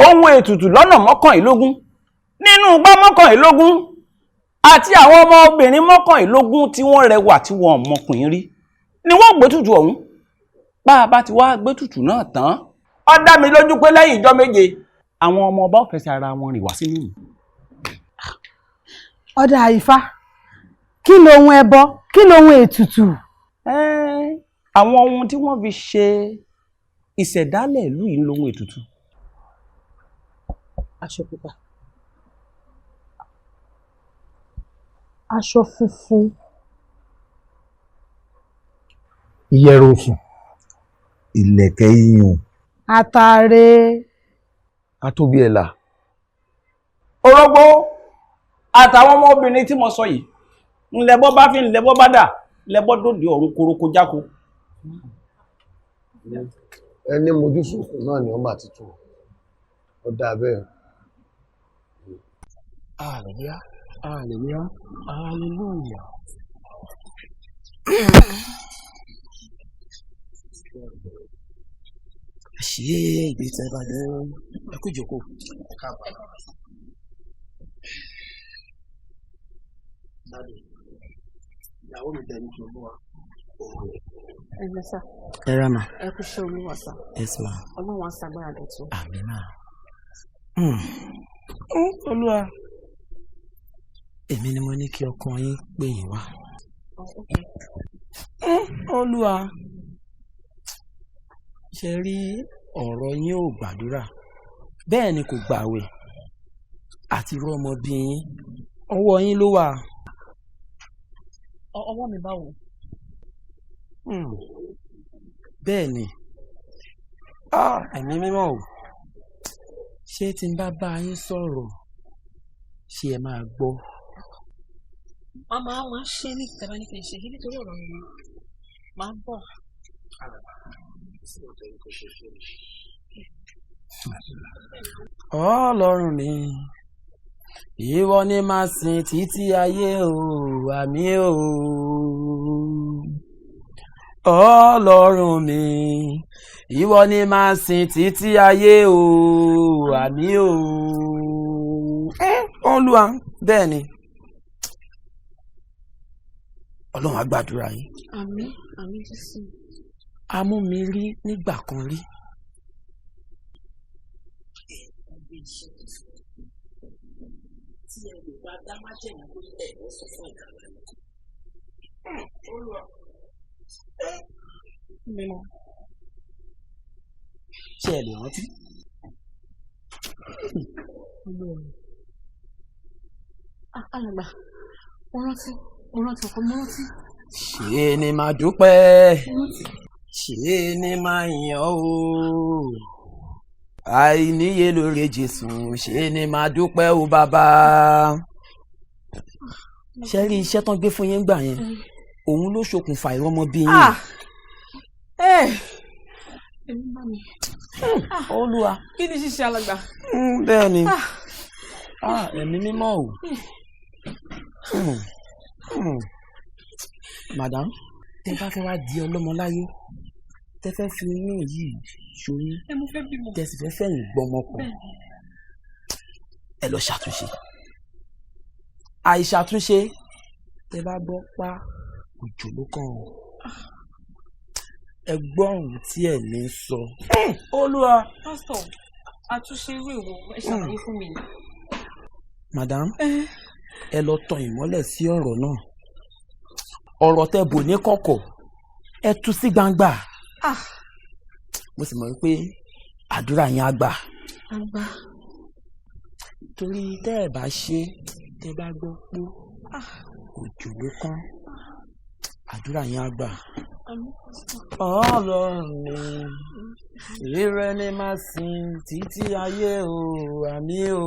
Ohun ètùtù lọ́nà 11 nínú igbá 11 àti àwọn ọmọbìnrin 11 tí wọ́n rẹwà tí wọ́n mọkùnrin rí ni wọ́n gbẹ́tùtù ọ̀hún. Bá a bá ti wá gbẹ́tùtù náà tán, ó dá mi lójú pé lẹ́yìn ìjọ́ méje àwọn ọmọ ọba ò fẹsẹ̀ ara wọn rìn wá sínú ìlú. Ọ̀dà Ifá, kí lohun ẹbọ kí lohun ètùtù? Àwọn ohun tí wọ́n fi ṣe ìṣẹ̀dálẹ̀ ìlú yìí lohun ètùtù. Aṣọ pupa, aṣọ funfun, ìyẹ̀rọ̀sùn, ìlẹ̀kẹ̀ iyùn, àtàrẹ, atóbíẹ̀là, orógbó àtàwọn ọmọbìnrin tí mo sọ yìí ńlẹ̀bọ́ bá fi ńlẹ̀bọ́ bá dà lẹ́bọ́ dòdì ọ̀run koroko jáko. Ẹni mojú sùnkùn náà ni wọ́n bá ti tún ọ dá bẹ́ẹ̀. Hallelujah, hallelujah, hallelujah. Ṣé ìgbésẹ̀ ìbàdàn ẹ kú ìjókòó. Ìyàwó mi dẹni tó mú wa. ẹ lọ sá. Ẹ rà mà. Ẹ kú iṣẹ́ olúwa sá. Yes ma. Ọlọ́run á ṣàgbára dọ̀tun. Àmín mà. Olúwa. Èmi ni mo ní kí ọkọ yín pè yín wá. Olúwa. Ṣé rí ọ̀rọ̀ yín ò gbàdúrà bẹ́ẹ̀ ni kò gbààwẹ̀ àti irú ọmọ bí yín ọwọ́ yín ló wà. Ọwọ́ mi báwo? Bẹ́ẹ̀ ni ẹ̀mí mímọ́ o ṣé tí n bá bá yín sọ̀rọ̀ ṣé ẹ máa gbọ́. Màmá wọn ṣe ní ìtẹ́bá ní kí n ṣe kí nítorí ọ̀rọ̀ mi máa ń bọ̀. Ọlọ́run mi ìwọ ni màá sìn títí ayé o, àmì o. Ọlọ́run mi ìwọ ni màá sìn títí ayé o, àmì o. Olúwa bẹ́ẹ̀ ni Ọlọ́run á gbàdúrà yín. Àmín, àmín Jésù. A mú mi rí nígbà kan rí. Tí ẹ lè bá dá májèlé lórí ẹ̀ ló sọ fún ìdàgbà mi. Olúwa. Mímọ́. Ṣé ẹ lè rántí? Alàgbà, mo rántí ọkọ mo rántí. Ṣé ni màá dúpẹ́, ṣé ni màá yàn ó. Àìníye lóore Jésù, ṣé ni màá dúpẹ́ o bàbá. Ṣé rí iṣẹ́ tán gbé fún yín gbà yẹn? Òun ló ṣokùnfà ìrọmọbí yín. Èmi bá mi. Olúwa. Kí ni ṣíṣe alàgbà? Bẹ́ẹ̀ ni. Ẹ̀mí mímọ́ o. Madam, tẹ bá fẹ́ wá di ọlọ́mọ láyé, tẹ fẹ́ fi inú yìí ṣoyún, tẹ sì fẹ́ fẹ̀yìn gbọmọpọ̀, ẹ lọ ṣàtúnṣe. Àìṣàtúnṣe tẹ bá gbọ́ pa òjò ló kàn ọ́. Ẹ gbọ́ ohun tí ẹ̀mí ń sọ. Olúwa. Pásítọ̀, àtúnṣe irú èwo ẹ ṣàlàyé fún mi. Madam, ẹ lọ tan ìmọ́lẹ̀ sí ọ̀rọ̀ náà. Ọ̀rọ̀ tẹ́ bò ní kọ̀kọ̀, ẹ tú sí gbangba. Mo sì mọ̀ pé àdúrà yín á gbà. Torí tẹ́ ẹ bá ṣe, tẹ́ bá gbọ́ pé òjò ló kàn, àdúrà yín á gbà. Ọlọ́run mi, ìrẹ ni màá sìn títí ayé o, àmì o.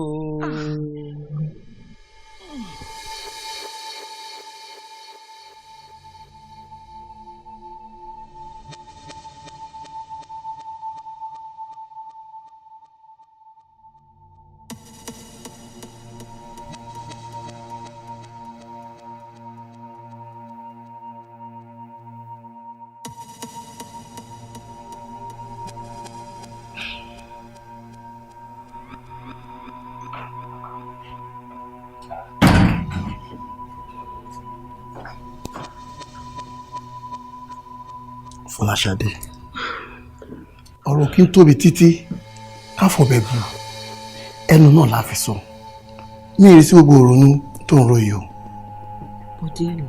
Fọláṣadé, ọ̀rọ̀ kí n tóbi títí ká fọ̀bẹ bù, ẹnu náà la fi sọ. Mi ì rí sí gbogbo ìrònú tó ń ro yìí o. Bọ̀dé ẹ̀rọ,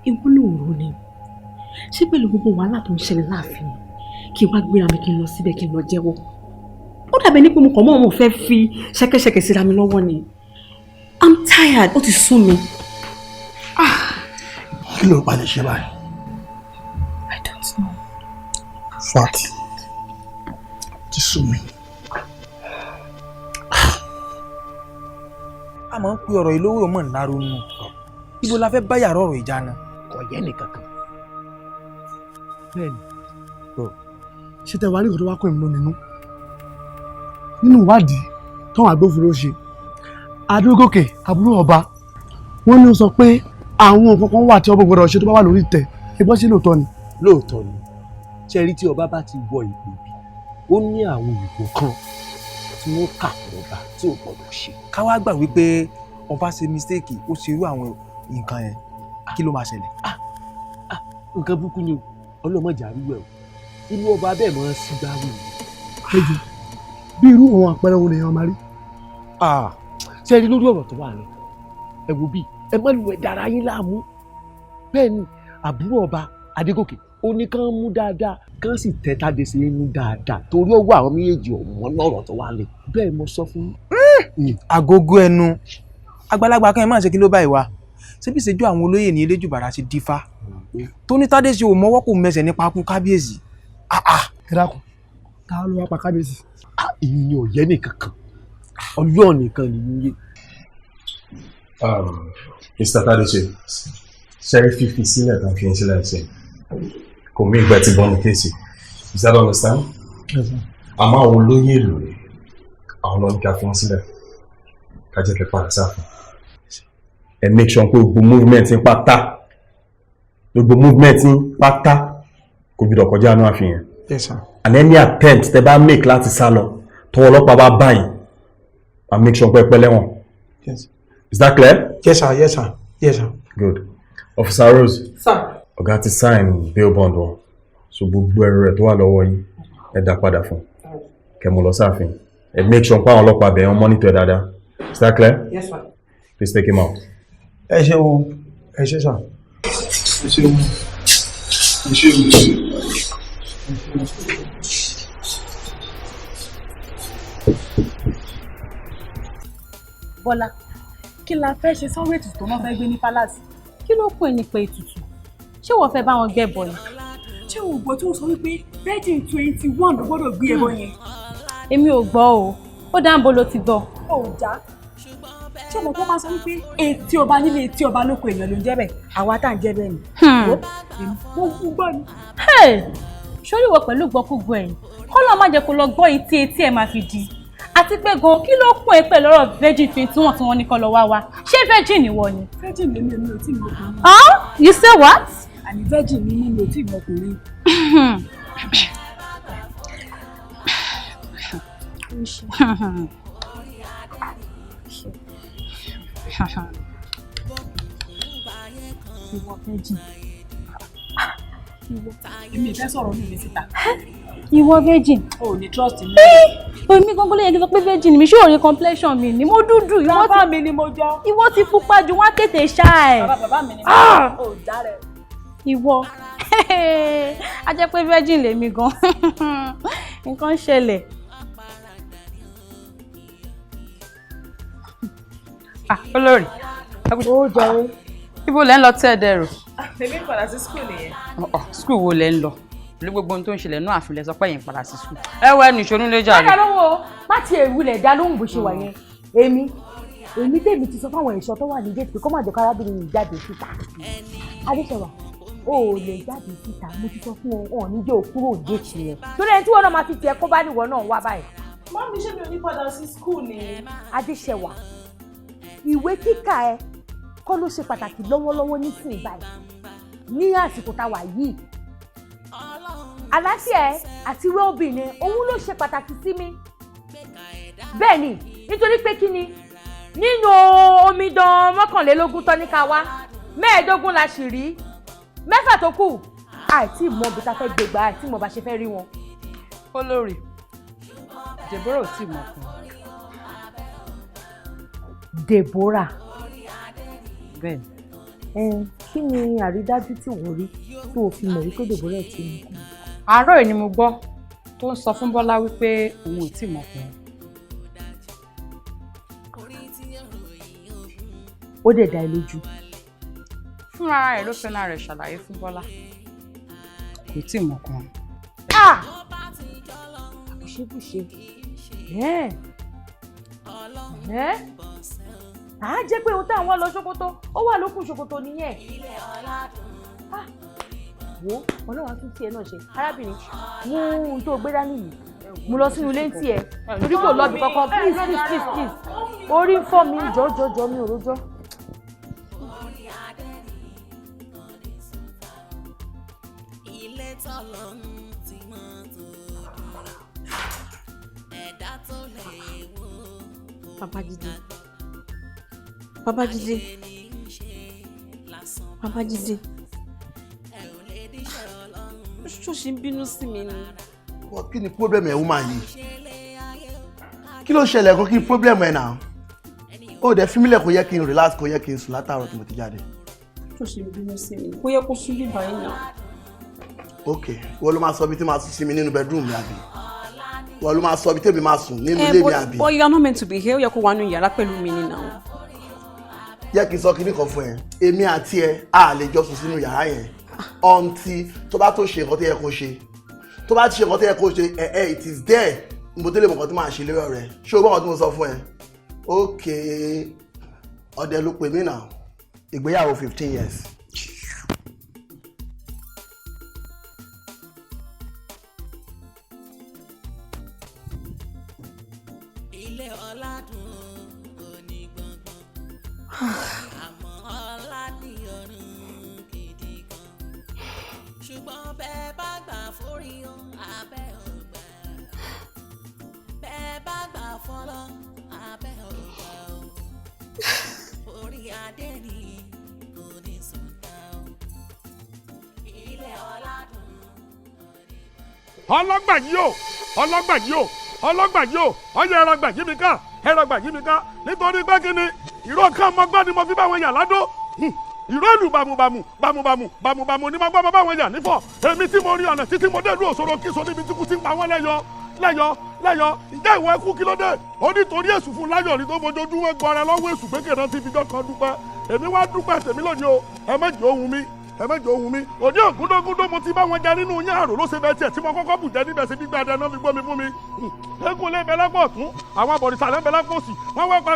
ìwúlò òru ni. Ṣé pẹ̀lú gbogbo wàhálà tó ń ṣẹlẹ̀ láàfin kí n wá gbéra mi kí n lọ síbẹ̀ kí n lọ jẹ́wọ́? Ó dàbẹ̀ ní pé mo kàn mọ́ ọmọ fẹ́ fi ṣẹ́kẹ́ṣẹkẹ̀ síra mi lọ́wọ́ ni. I'm tired, ó ti sún mi. Kí ló pa lè ṣe báyìí? Fat ti sún mi. A máa ń pe ọ̀rọ̀ ìlówó mọ̀ ńlá ronú. Ibo la fẹ́ bá yàrá ọ̀rọ̀ ìjà náà? Kò yẹ nìkankan. Bẹ́ẹ̀ni, ṣé tẹ wá ní ìkọ̀tọ̀ wá kọ́ ìmúlò nínú ìwádìí táwọn agbófinró ṣe, Adégòkè àbúrò ọba wọ́n ní ó sọ pé àwọn nǹkan kan wà tí ọba gbọ́dọ̀ ṣe tó bá wà lórí ìtẹ́. Ìbọn sí lóòótọ́ ni. Lóòótọ́ ni. Ṣẹ́rí tí ọba bá ti wọ ìpè bí, ó ní àwọn ìbò kan tí wọ́n kà fún ọba tí ò gbọ́dọ̀ ṣe. Ká wá gbà wípé ọba ṣe mistake, ó ṣe irú àwọn nǹkan yẹn, kí ló máa ṣẹlẹ̀? Nǹkan burúkú ni ọlọ́mọjà rúwẹ̀ o. Irú ọba bẹ́ẹ̀ máa ń sí gbáwé o. Kejì, bí irú àwọn àpẹẹrẹ wo lèèyàn máa rí? Ṣẹ́rí lórí ọ̀rọ̀ tó wà ní, ẹ wo bí ẹ má lu ẹ̀dára yín láàmú. Bẹ́ẹ̀ ni àbúrò ọba Adégòkè ó ní kán mú dáadáa kán sì tẹ Tádé sí inú dáadáa torí ọwọ́ àwọn méjèèjì ọ̀wọ́n lọ́rọ̀ tó wà lẹ̀. Bẹ́ẹ̀ mo sọ fún yín. Agogo ẹnu àgbàlagbà kan ẹ máa ṣe kí ló báyìí wá. Ṣébí ìṣẹ́jú àwọn olóyè ní Eléjùbàrà ti dífá tó ní Tádé ṣe ò mọ́wọ́ kò mẹsẹ̀ nípa kú kábíyèsí. Ẹ dákun, ta ló wá pa kábíyèsí? Ìyìn ni ọ̀yẹ́ nìkan kan. Ọlọ́run nìkan nìyí yé. Mr. Tadeche, ṣẹ́rí fífi sílẹ̀ tán fi ń sílẹ̀ ṣe kò mí ìgbà tí bọ́ọ̀nù kéèsì. Is that understand? Yes, sir. Àmọ́ àwọn olóyè ìlú rẹ̀ àwọn ọlọ́run ká fi wọ́n sílẹ̀ ká jẹ́ kẹ́ padà sáfún. Ẹ make sure pé gbogbo movement ń pátá kò gbọdọ̀ kọjá àánú àfihàn. Yes, sir. And any attempt tẹ́ bá make láti sá lọ tọwọ́ ọlọ́pàá bá báyìí I make sure pé ẹ pẹ́ lẹ́wọ̀n. Yes. Is that clear? Yes, sir. Yes, sir. Yes, sir. Good. Officer Rose. Sir. Ọ̀gá ti sign bail bond wọn. So gbogbo ẹrù rẹ̀ tó wà lọ́wọ́ yín ẹ dá padà fún. Kẹ́ mú lọ sáàfin. Ẹ make sure pé àwọn ọlọ́pàá bẹ̀ wọ́n monitor dáadáa. Is that clear? Yes, sir. Please take him out. Ẹ ṣeun. Ẹ ṣe sir. Ẹ ṣeun. Ẹ ṣeun. Bọ́lá, kí la fẹ́ ṣe sọ́wọ́ ètùtù tó náà fẹ́ gbé ní palace? Kí ló pè ní pé ètùtù? Ṣé wọ́n fẹ́ bá wọn gbẹ́ bọ̀ ni? Ṣé o gbọ́ tó sọ wípé virgin 21 ló gbọ́dọ̀ gbé ẹbọ yẹn? Èmi ò gbọ́ o, ó dáńbó ló ti gbọ́. Ó já. Ṣé o mọ̀ pé ó máa sọ wípé etí ọba nílé etí ọba lóko èèyàn ló ń jẹ́ bẹ́ẹ̀? Àwa tá à ń jẹ́ bẹ́ẹ̀ ni. Mo kú gbọ́ ni. Ṣórí wọ pẹ̀lú gbọ́kúgbọ́ ẹ̀yìn, kọ́lọ́ má jẹ́ kó lọ gbọ́ etí etí ẹ̀ máa fi di. Àti pé gan kí ló kún ẹ pẹ̀lú ọ̀rọ̀ virgin 21 tí wọ́n ní kó lọ wá wa? Ṣé virgin ìwọ ni? Virgin lèmi ò tí ì mọkùnrin. You say what? Àní virgin mi ò tí ì mọkùnrin. Ìwọ virgin. Èmi ì fẹ́ sọ̀rọ̀ mi síta. Ìwọ virgin. O ò ní trust mi. Èmi gangan ló yẹ kí n sọ pé virgin mi, ṣé o rí complexion mi ni mo dúdú. Bàbá mi ni mo jọ. Ìwọ ti pupa jù, wọ́n tètè ṣá ẹ̀. Bàbá mi ni mo jọ. O ò já rẹ̀. Ìwọ a jẹ́ pé virgin lèmi gan. Nǹkan ṣẹlẹ̀. Olórí. Ó jọrọ. Ibo lẹ ń lọ tẹ́ ẹ dẹrù? Èmi padà sí school nìyẹn. School wo lẹ ń lọ? Pẹ̀lú gbogbo ohun tó ń ṣẹlẹ̀ náà àfilẹ̀ sọ pé yẹn padà sí school. Ẹ wọ ẹnu ìṣonú lé jàre. Bákan lọ́wọ́ má ti èrú lẹ̀ dá lóhùn bó ṣe wà yẹn. Èmi tèmi ti sọ fáwọn ẹ̀ṣọ́ tó wà ní gate pé kó má jẹ́ kárábìnrin yìí jáde síta. Adéṣẹ́wà, o ò lè jáde síta, mo ti sọ fún ọ ní jẹ́ òkúrò gate yẹn. Torí ẹni tí wọ́n náà máa fi tiẹ̀ kó bá níwọ̀ náà wá báyìí. Mọ́mí ṣé mi ò ní padà sí school ni? Adéṣẹ́wà, ìwé kíkà ẹ kọ́ ló ṣe pàtàkì lọ́wọ́lọ́wọ́ nísìnyí báyìí ní àsìkò tá a wà yìí. Àlàáfíà ẹ àti well-being òun ló ṣe pàtàkì sí mi. Bẹ́ẹ̀ ni, nítorí pé kí ni nínú omidan 21 tó ní ká wá 15 la sì rí, 6 tó kù àìtí mọ̀ bí ta fẹ́ gbégbá àìtí mọ̀ bá ṣe fẹ́ rí wọn. Olórí, Deborah ò tí mọ̀ fún. Deborah. Bẹ́ẹ̀ni. Kí ni àrídájú tí wọ́n rí tó o fi mọ̀ wípé Deborah ti mú kún? Àárọ̀ yìí ni mo gbọ́ tó ń sọ fún Bọ́lá wípé òun ò tí mọ̀ fún un. Ó dẹ̀ dá ẹ lójú. Fúnra rẹ̀ ló fẹ́ràn rẹ̀ ṣàlàyé fún Bọ́lá. Kò tí mọ̀ kan. Àbùṣebùṣe. À á jẹ́ pé ohun táwọn lọ ṣòkòtò ó wà lókùn ṣòkòtò nìyẹn. Wo Ọlọ́run tún tiẹ̀ náà ṣe arábìnrin mú ohun tó gbé dání yìí mo lọ sínú ilé tiẹ̀ torí kò lọ bí kankan please orí ń fọ́ mi jọjọjọ mi ò rójọ́. Babájídé ṣó ṣe ń bínú sí mi ni. Kí ni problem ẹ̀ woman yìí? Kí ló ṣẹlẹ̀ gan, kí ni problem ẹ̀ náà? Ó dẹ̀ fi mí lẹ̀ kó yẹ kí n relax, kó yẹ kí n sùn látàárọ̀ tí mo ti jáde. Ṣó ṣe ń bínú sí mi ni, kó yẹ kó sún bíbá yìí náà. Ok, wọ́n ló máa sọ bí tí máa sùn sí mi nínú bedroom mi àbí? Wọ́n ló máa sọ bí tèmi máa sùn nínú ilé mi àbí? But you are not meant to be here, ó yẹ kó wà nínú yàrá pẹ̀lú mi ní náà. Jẹ́ kí n sọ kíní kan fún ẹ, èmi àti ẹ á lè jọ sùn sínú yàrá yẹn until tó bá tó ṣe nǹkan tó yẹ kó ṣe. Tó bá ti ṣe nǹkan tó yẹ kó ṣe, it is there mo tẹ́lẹ̀ mọ̀kàn tó máa ṣe lérò rẹ̀ ṣé o bá wọn tó mo sọ fún ẹ okay ọdẹ ló pè mí náà ìgbéyàwó 15 years. ilé ọ̀làdùn òní gbọ̀ngbọ̀n àmọ́ ọ̀là ní ọ̀run gidi gan ṣùgbọ́n bẹ́ẹ̀ bá gbà forí o abẹ́ ọgbà bẹ́ẹ̀ bá gbà fọlọ́ abẹ́ ọgbà o orí adé ni kò ní sọ̀tà o ilé ọ̀làdùn. ọlọ́gbà yìí o ọlọ́gbà yìí o ọlọ́gbà yìí o ọyẹ ẹran gbà yí mi ká ẹran gbà yí mi ká nítorí pé kí ni ìró kan mọ́gbọ́n ni mo fi bá wọn yà ládó ìró ìlú bàmùbàmù bàmùbàmù bàmùbàmù ni mo gbọ́ mo bá wọn yà nífọ̀ èmi tí mo rí ọ̀nà títí mo dé ìlú òṣòro kí so níbi tí kú ti ń pa wọ́n lẹ́yọ ìjà ìwọ ẹkú kí ló dé ó nítorí èṣù fún láyọ̀ ní tó mojoojúmọ́ gbọ́ra lọ́wọ́ èṣù pé kèrè ti fi jọ́kan dúpẹ́ èmi wá dúpẹ́ tèmi lónìí o ẹ méjì ohun mi ẹ méjì ohun mi òní ògúndógúndó mo ti bá wọn jẹ nínú yín àrò ló ṣe bẹ tiẹ̀ tí mo kọ́kọ́ bù jẹ níbẹ̀ sí gbígbà dáná fi gbómi fún mi eégún lé bẹ lápò ọ̀tún àwọn àbọ̀rìṣà lẹ́ bẹ lápò òsì wọ́n wá pa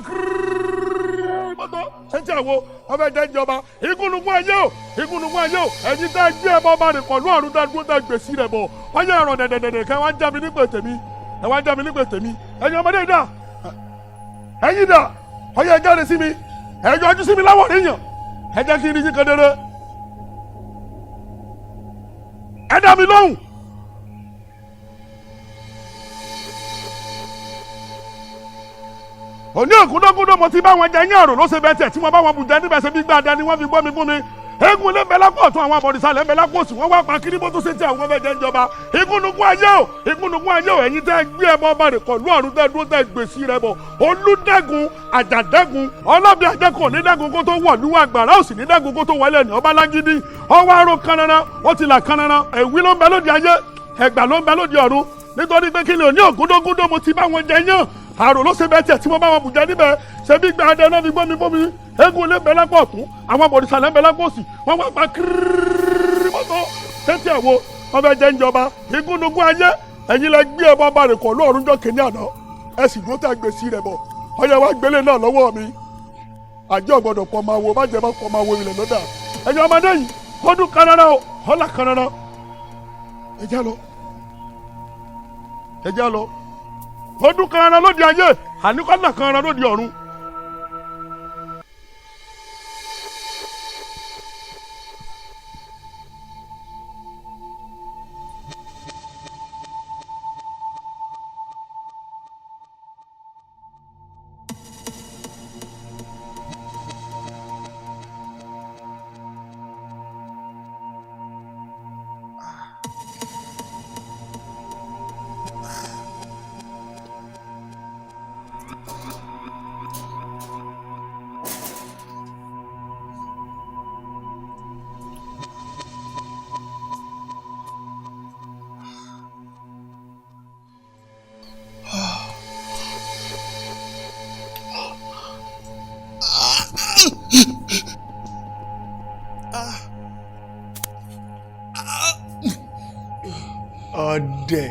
mọ́tò ṣẹ́ńtì àwo wọ́n fẹ́ jẹ́ ìjọba igúnnugún ayé o igúnnugún ayé o ẹ̀yin tẹ́ gbé ẹbọ ọba rẹ̀ pọ̀lú ọ̀run dádúró tẹ́ gbèsè rẹ̀ bọ̀ wọ́n yẹ ẹ̀rọ dẹ̀dẹ̀dẹ̀dẹ̀ kẹ́ wá já mi nígbè tèmi ẹ̀ wá já mi nígbè tèmi ẹ̀yin ọmọdé dà ẹ̀yin dà ọyẹ ẹ jáde sí mi ẹ yọjú sí mi láwọ̀ níyàn ẹ jẹ́ kí n rí yín kedere ẹ dá mi lóhùn. òní ògúndógúndó mo ti bá wọn jẹ yín àrò ló ṣe bẹ tẹ tí mo bá wọn bùjẹ níbẹ̀ ṣe bí gbàdá ni wọ́n fi gbọ́ mi fún mi eégún lé bẹ lápò ọ̀tún àwọn àbọ̀rìṣà lẹ́ bẹ lápò òsì wọ́n wá pa kiri bó tó ṣe tí àwọn fẹ́ jẹ́ ń jọba igúnnugún ayé o igúnnugún ayé o ẹ̀yin tẹ́ gbé ẹbọ ọba rẹ̀ kọ̀lú ọ̀run tẹ́ dúró tẹ́ gbèsè rẹ̀ bọ̀ olúdẹ́gun àjàdẹ́gun ọlọ́bì ajẹ́kọ̀ọ́ nídẹ́gun kó tó wọ̀ níwọ̀n àgbàrá òsì nídẹ́gun kó tó wọlé ní ọba lágídí ọwọ́ aró kanana ó ti là kanana èwí ló ń bẹ lóde ayé ẹgbà ló ń bẹ lóde ọ̀run nítorí pé kí ni òní ògúndógúndó mo ti bá wọn jẹ yán àrò ló ṣe bẹ tiẹ̀ tí mo bá wọn bùjẹ níbẹ̀ ṣe bí gba adé náà fi gbọ́ mi fún mi eégún lé bẹ lápò ọ̀tún àwọn àbọ̀rìṣà lẹ́ bẹ lápò òsì wọ́n wá pa kírírírí mọ́tò tẹ́tí ẹ̀ wo wọ́n fẹ́ jẹ́ ń jọba igúnnugún ayé ẹ̀yin lẹ gbé ẹbọ ọba rẹ̀ kọ̀ lóòrùn jọ kìíní àná ẹ sì dúró tẹ́ gbèsè rẹ̀ bọ̀ ọyẹ wa gbélé náà lọ́wọ́ mi àjọ gbọ́dọ̀ pọ̀ máa wo bàjẹ́ bá pọ̀ máa wo ilẹ̀ lọ́dà ẹ̀yin ọmọdé yìí ọdún kanana o ọlà kanana ẹ já lọ ọdún kanana lóde ayé àníkọ́lá kanana lóde ọ̀run. ọ̀dẹ̀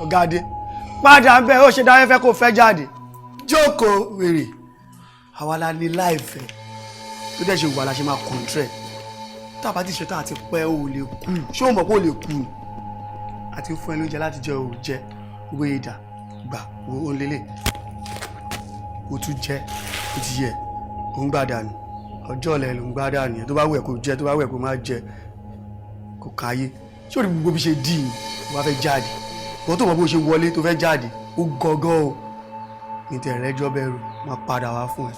ọ̀gádé padà ń bẹ ó ṣe dáfẹ́fẹ́ kó fẹ́ jáde jókòó wèrè àwa la ní láìfẹ́ tó dẹ̀ ṣe wà la ṣe máa kọ̀ǹtrẹ̀ tá a bá ti ṣe tán àti pẹ́ ò lè kú ṣé o mọ̀ pé ò lè kú àti fún ẹ lóúnjẹ láti jẹ ò jẹ gbogbo ìdá gbà ó lélẹ̀ ó tún jẹ ó ti yẹ ó ń gbàdánù ọjọ́ ọ̀lẹ́ ló ń gbàdánù yẹn tó bá wẹ̀ kó jẹ tó bá wẹ̀ kó má jẹ kò káyé ṣé o rí gbogbo bí ṣe dì í wọ́n fẹ́ jáde wọ́n tó mọ̀ bó ṣe wọlé tó fẹ́ jáde ó gọ́gọ́ o ní tẹ̀rẹ́jọ́ bẹ̀rù máa padà wá fún ẹ.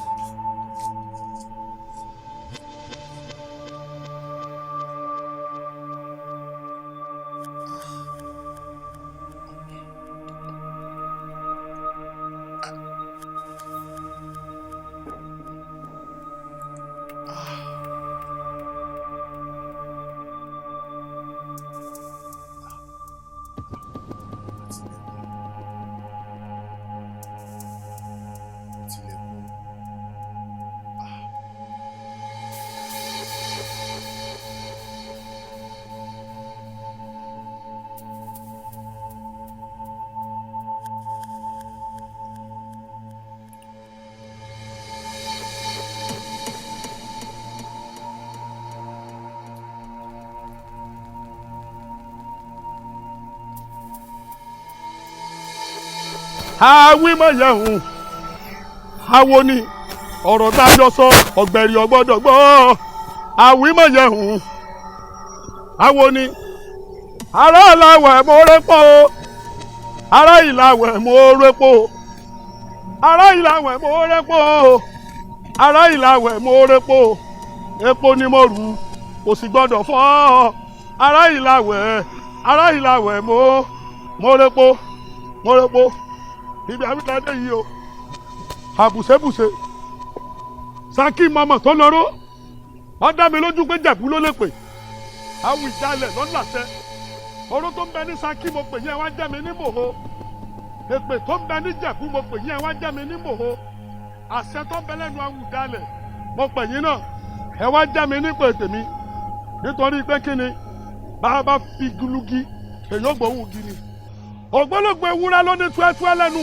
àwímọ̀yẹ̀hùn awo ni ọ̀rọ̀ tá a jọ sọ ọ̀gbẹ̀rì ọgbọ́dọ̀ gbọ́ àwímọ̀yẹ̀hùn awo ni ará ìlàwẹ̀ mo rẹ́pọ̀ o ará ìlàwẹ̀ mo rẹ́pọ̀ o ará ìlàwẹ̀ mo rẹ́pọ̀ o ará ìlàwẹ̀ mo rẹ́pọ̀ o epo ni mo rù kò sì gbọ́dọ̀ fọ́ ará ìlàwẹ̀ mo rẹ́pọ̀ ibi àbíkadé yìí o àbùsẹ́bùsẹ́ Ṣakí mọ́mọ́ tó lọ́rọ́ wọ́n dá mi lójú pé Jẹ̀bú ló lè pè àwọn ìjàlẹ̀ lọ́làṣẹ oró tó ń bẹ ní Ṣakí mo pè yẹn wá jẹ́ mi ní mòho èpè tó ń bẹ ní Jẹ̀bú mo pè yẹn wá jẹ́ mi ní mòho àṣẹ tó ń bẹ lẹ́nu àwọn ìjàlẹ̀ mo pè yín náà ẹ wá jẹ́ mi ní pè tèmi nítorí pé kí ni bá a fi gulugi èyí ò gbóhùn gini ògbólógbò ewúrẹ́ ló ní túẹ́túẹ́ lẹ́nu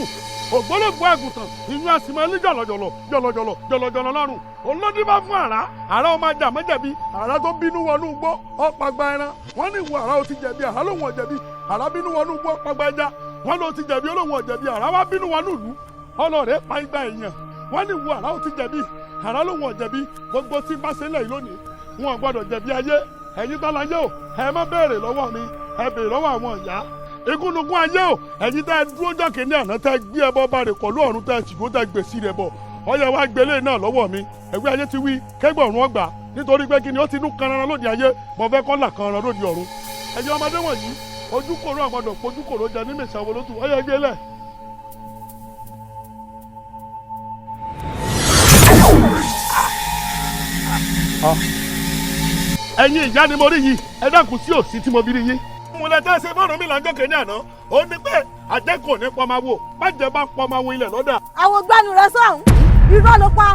ògbólógbò àgùntàn ìyún àsìmọ́ ní jọ̀lọ̀jọ̀lọ̀ lọ́rùn olódì bá fún àrá ó máa jà mọ́jẹ̀bi àrá tó bínú wọnú igbó ọ̀pàgbà ẹran wọ́n ní ìwọ àrá ó ti jẹ̀bi àrá lòun ò jẹ̀bi àrá bínú wọnú igbó ọ̀pàgbà ẹja wọ́n ló ti jẹ̀bi olóhùn ò jẹ̀bi àrá wá bínú wọnú ìlú ọlọ́rẹ̀ pa igba èèyàn wọ́n ní ìwọ àrá ó ti jẹ̀bi àrá lòun ò jẹ̀bi gbogbo tí bá ṣẹlẹ̀ yìí lónìí wọn ò gbọ́dọ̀ jẹ̀bi ayé ẹ̀yin tó láyé o ẹ má béèrè lọ́wọ́ mi ẹ béèrè lọ́wọ́ àwọn ìyá igúnnugún ayé o ẹ̀yin tẹ́ ẹ dúró jọ́kè ní àná tẹ́ gbé ẹbọ bá rè kọ̀lú ọ̀run tẹ́ ṣìgbó tẹ́ gbèsè rẹ̀ bọ̀ ọyẹ wa gbélé náà lọ́wọ́ mi ẹ̀wé ayé ti wí kẹ́gbọ̀n ọ̀run ọgbà nítorí pé kí ni ó ti nú kanran lóde ayé mo fẹ́ kọ́ là kanran lóde ọ̀run ẹ̀yin ọmọdé wọ̀nyí ojúkòrò àgbọ̀dọ̀ pojúkòrò jẹ ní mèsì àwọn olótù ọyẹ gbélé. ẹ̀yin ìyá ni mo rí yìí ẹ dákun sí òsì tí mo bí rí yín múlẹ̀ tẹ́ ṣe fọ́ọ̀rùn mi là ń jọ́kẹ́ ní àná ó ní pé àjẹkù ní pọ́nmáwó bàjẹ́ bá pọ́nmáwó ilẹ̀ lọ́dà. àwọn gbanu rẹ sọ̀hún irọ́ ló pa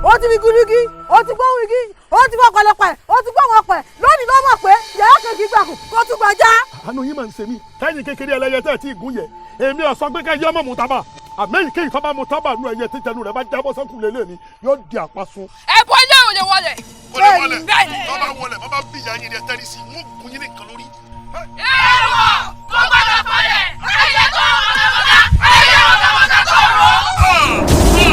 ó ti fi gúdúgí ó ti gbóhùn igi ó ti fọ́ ọ̀pọ̀lọpọ̀ ẹ̀ ó ti gbóhùn ọ̀pọ̀ ẹ̀ lónìí ló mọ̀ pé yàrá kan kì í gbàkùn kó tún gbàjá. àánú yín máa ń ṣe mí kẹ́yìn kékeré ẹlẹ́yẹ tẹ́ ẹ̀ tí ì gún yẹ èmi ọ̀sán pé kẹ́ yọ ọmọ mu tábà àmẹ́yìn kéyìn tó bá mu tábà nù ẹyẹ tí tẹnu rẹ̀ bá jábọ́ sẹ́kù lélẹ̀ ni yóò di àpasun. ẹ bọ ilé ìwòye wọlé. wọlé wọlé bàbá wọlé bàbá bí ìyá yín ni ẹ tẹ́lẹ̀ sí i wọ́n gun yín nìkan lórí. èèwọ̀ kó gbọ́dọ̀ fọlẹ̀ ẹ̀yẹ tó ọ̀gàmọ̀gà ẹ̀yẹ ọ̀gàmọ̀gà tó rọ̀.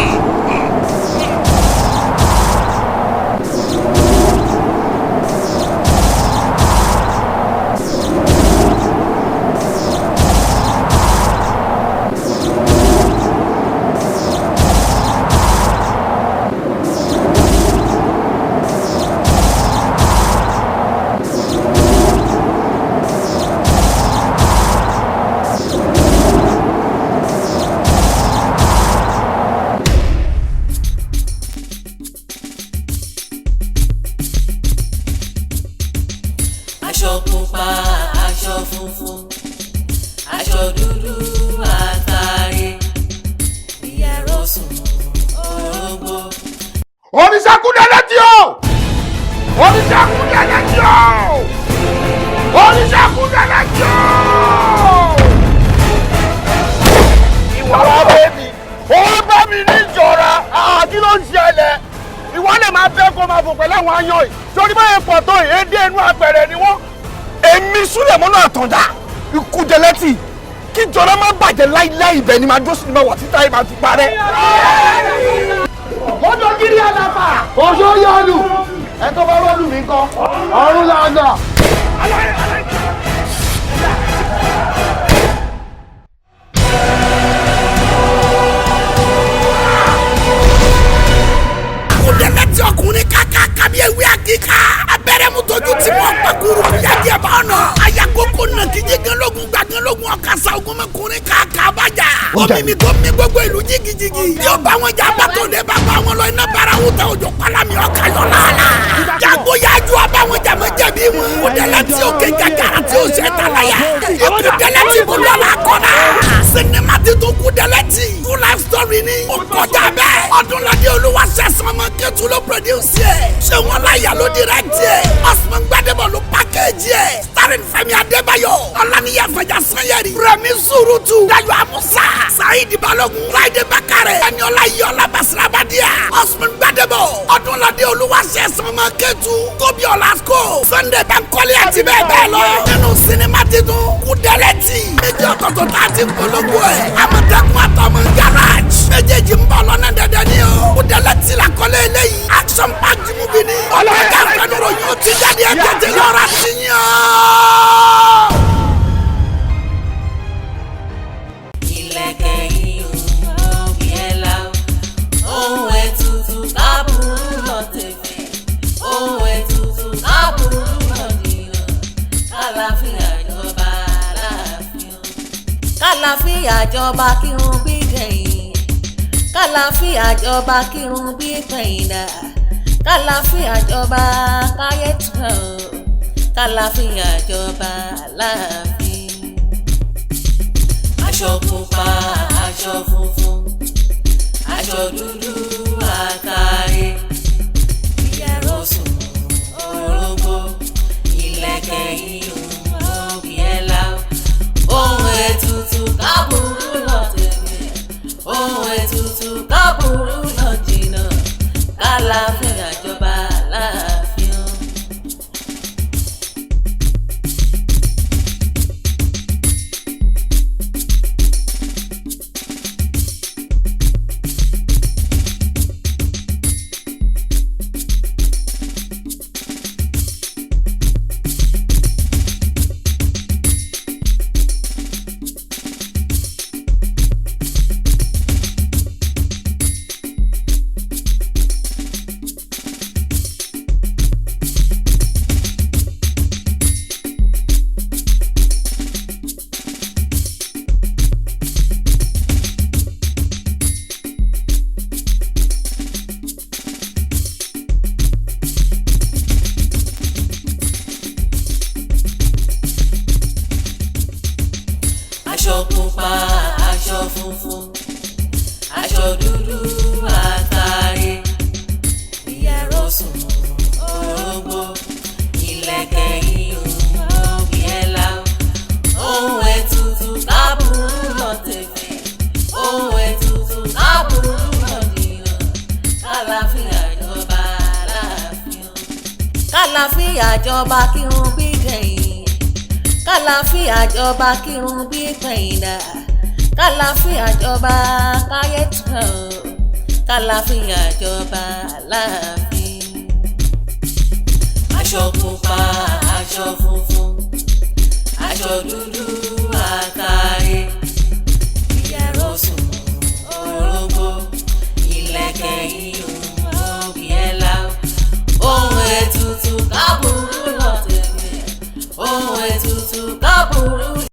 aṣọ pupa aṣọ funfun aṣọ dúdú àtàrí ìyàrá sùn orógbó. oníṣàkúndé létí o oníṣàkúndé létí o oníṣàkúndé létí o. ìwà wa bẹ́ẹ̀ mi ó bá mi ní ìjọra kí ló ń ṣẹlẹ̀ ìwọ lè máa bẹ́ kó máa bò pẹ̀lú àwọn ayan yìí torí báyìí pọ̀ tó yìí édé inú apẹ̀rẹ̀ ni wọ́n. èmi Súlẹ̀mọ́nà Àtàndá ikú jẹlẹ́tì kí ìjọra má bàjẹ́ láíláí ibẹ̀ ni máa dúró sí ma wà títà yìí máa ti parẹ́. ọjọ́ kiri àlàfà oṣù yọ̀ọ̀lù ẹ tó bá rọ́ọ̀lù mi kan ọ̀run làǹdà. Kúdẹ̀lẹ́tì ọkùnrin kàkà kábí ewé àkíkà. Abẹ́rẹ́ mu tójú tí wọ́n pa kúrú kúyàjẹ́ bá ọ̀nà. Ayakoko nà kíjì gánlógún gbà gánlógún ọ̀kasà ogunmọ̀kùnrin kàkà bàjá. Omi mi tó mi gbogbo ìlú jìgìjìgì. Yóò bá wọn jà bàtò dé bá bá wọn lọ iná bara wù tẹ òjò palami ọkà yọ lálá. Jago yájú abáwọn jàmọ́ jẹ̀bi wọn. Kúdẹ̀lẹ́tì òkè gàgàrà tí ó ṣe tàlàyà. Kúdẹ̀lẹ́tì mo lọ́la kọ́nà. Sinimá ti tún Kúdẹ̀lẹ́tì. Full life story ni. Ó kọjá bẹ́ẹ̀. Ọdúnladé Olúwaṣẹ́san ọmọ Kẹ́tù ló produce ẹ̀. Ṣé wọn láyà ló direct ẹ̀. Osman Gbadebo ló package ẹ̀. Starring Fẹ́mi Adébáyọ̀. Ọláníyà Fẹ̀jà Sanyẹ̀rì. Rẹ̀mí Sùrùtù. Dayọ̀ Amusa. Saheed Balogun. Láìdé Bákàrẹ̀. Ẹniọlá Iyọ̀lá Basirabadia. Osman Gbadebo. Ọdúnladé Olúwaṣẹ́san ọmọ Kẹ́tù. Tóbi Ọlásùkò. Sunday Bankole àti bẹ́ẹ̀ bẹ́ẹ̀ lọ. Nínú sinimá titun Kúdẹ̀lẹ́tì. Méjì ọ̀tọ̀ọ̀tọ̀ tá a ti polówó ẹ̀. Àmọ̀tẹ́kùn àtọmọ garage. méjèèjì ń bọ̀ lọ́nà dẹ́dẹ́ ni o. ó dẹ́lẹ̀ tí la kọ́lé eléyìí. action packed movie ni. ọlọ́ọ̀ká fẹ́nuro yóò ti jáde ẹ̀ tètè lọ́ra sí yàn. Ìlẹ̀kẹ̀ yìí ò yẹ la ohun ètùtù kábùrú lọ tẹ̀fẹ̀ ohun ètùtù kábùrú lọ dìrọ̀ kálàfíà jọba aláàfin kálàfíà jọba kírun bí gbẹ̀yìn kálàfíà jọba kírun bí gbẹ̀yìn dà kálàfíà jọba káyé tán kálàfíà jọba aláàfin. Aṣọ pupa aṣọ funfun aṣọ dúdú àtàrí ìyàrá sùn orógbó ìlẹ̀kẹ̀ ìhùn òbí ẹ̀la ohun ètùtù kábùrú lọ tẹ̀lé ohun ètùtù kábùrú lọ jìnnà kálàfíà jọba láàfin. Aṣọ pupa aṣọ funfun aṣọ dúdú àtàrí ìyàrá sùn orógbó ìlẹ̀kẹ̀ ìhùn òbí ẹ̀la ohun ètùtù kábùrú lọ tẹ̀fẹ̀ ohun ètùtù kábùrú lọ dìrọ̀ kálàfíà jọba aláàfin kálàfíà jọba kírun bí gbẹ̀yìn kálàfíà jọba kírun bí gbẹ̀yìn dà kálàfíà jọba káyé tán kálàfíà jọba láàfin. Aṣọ pupa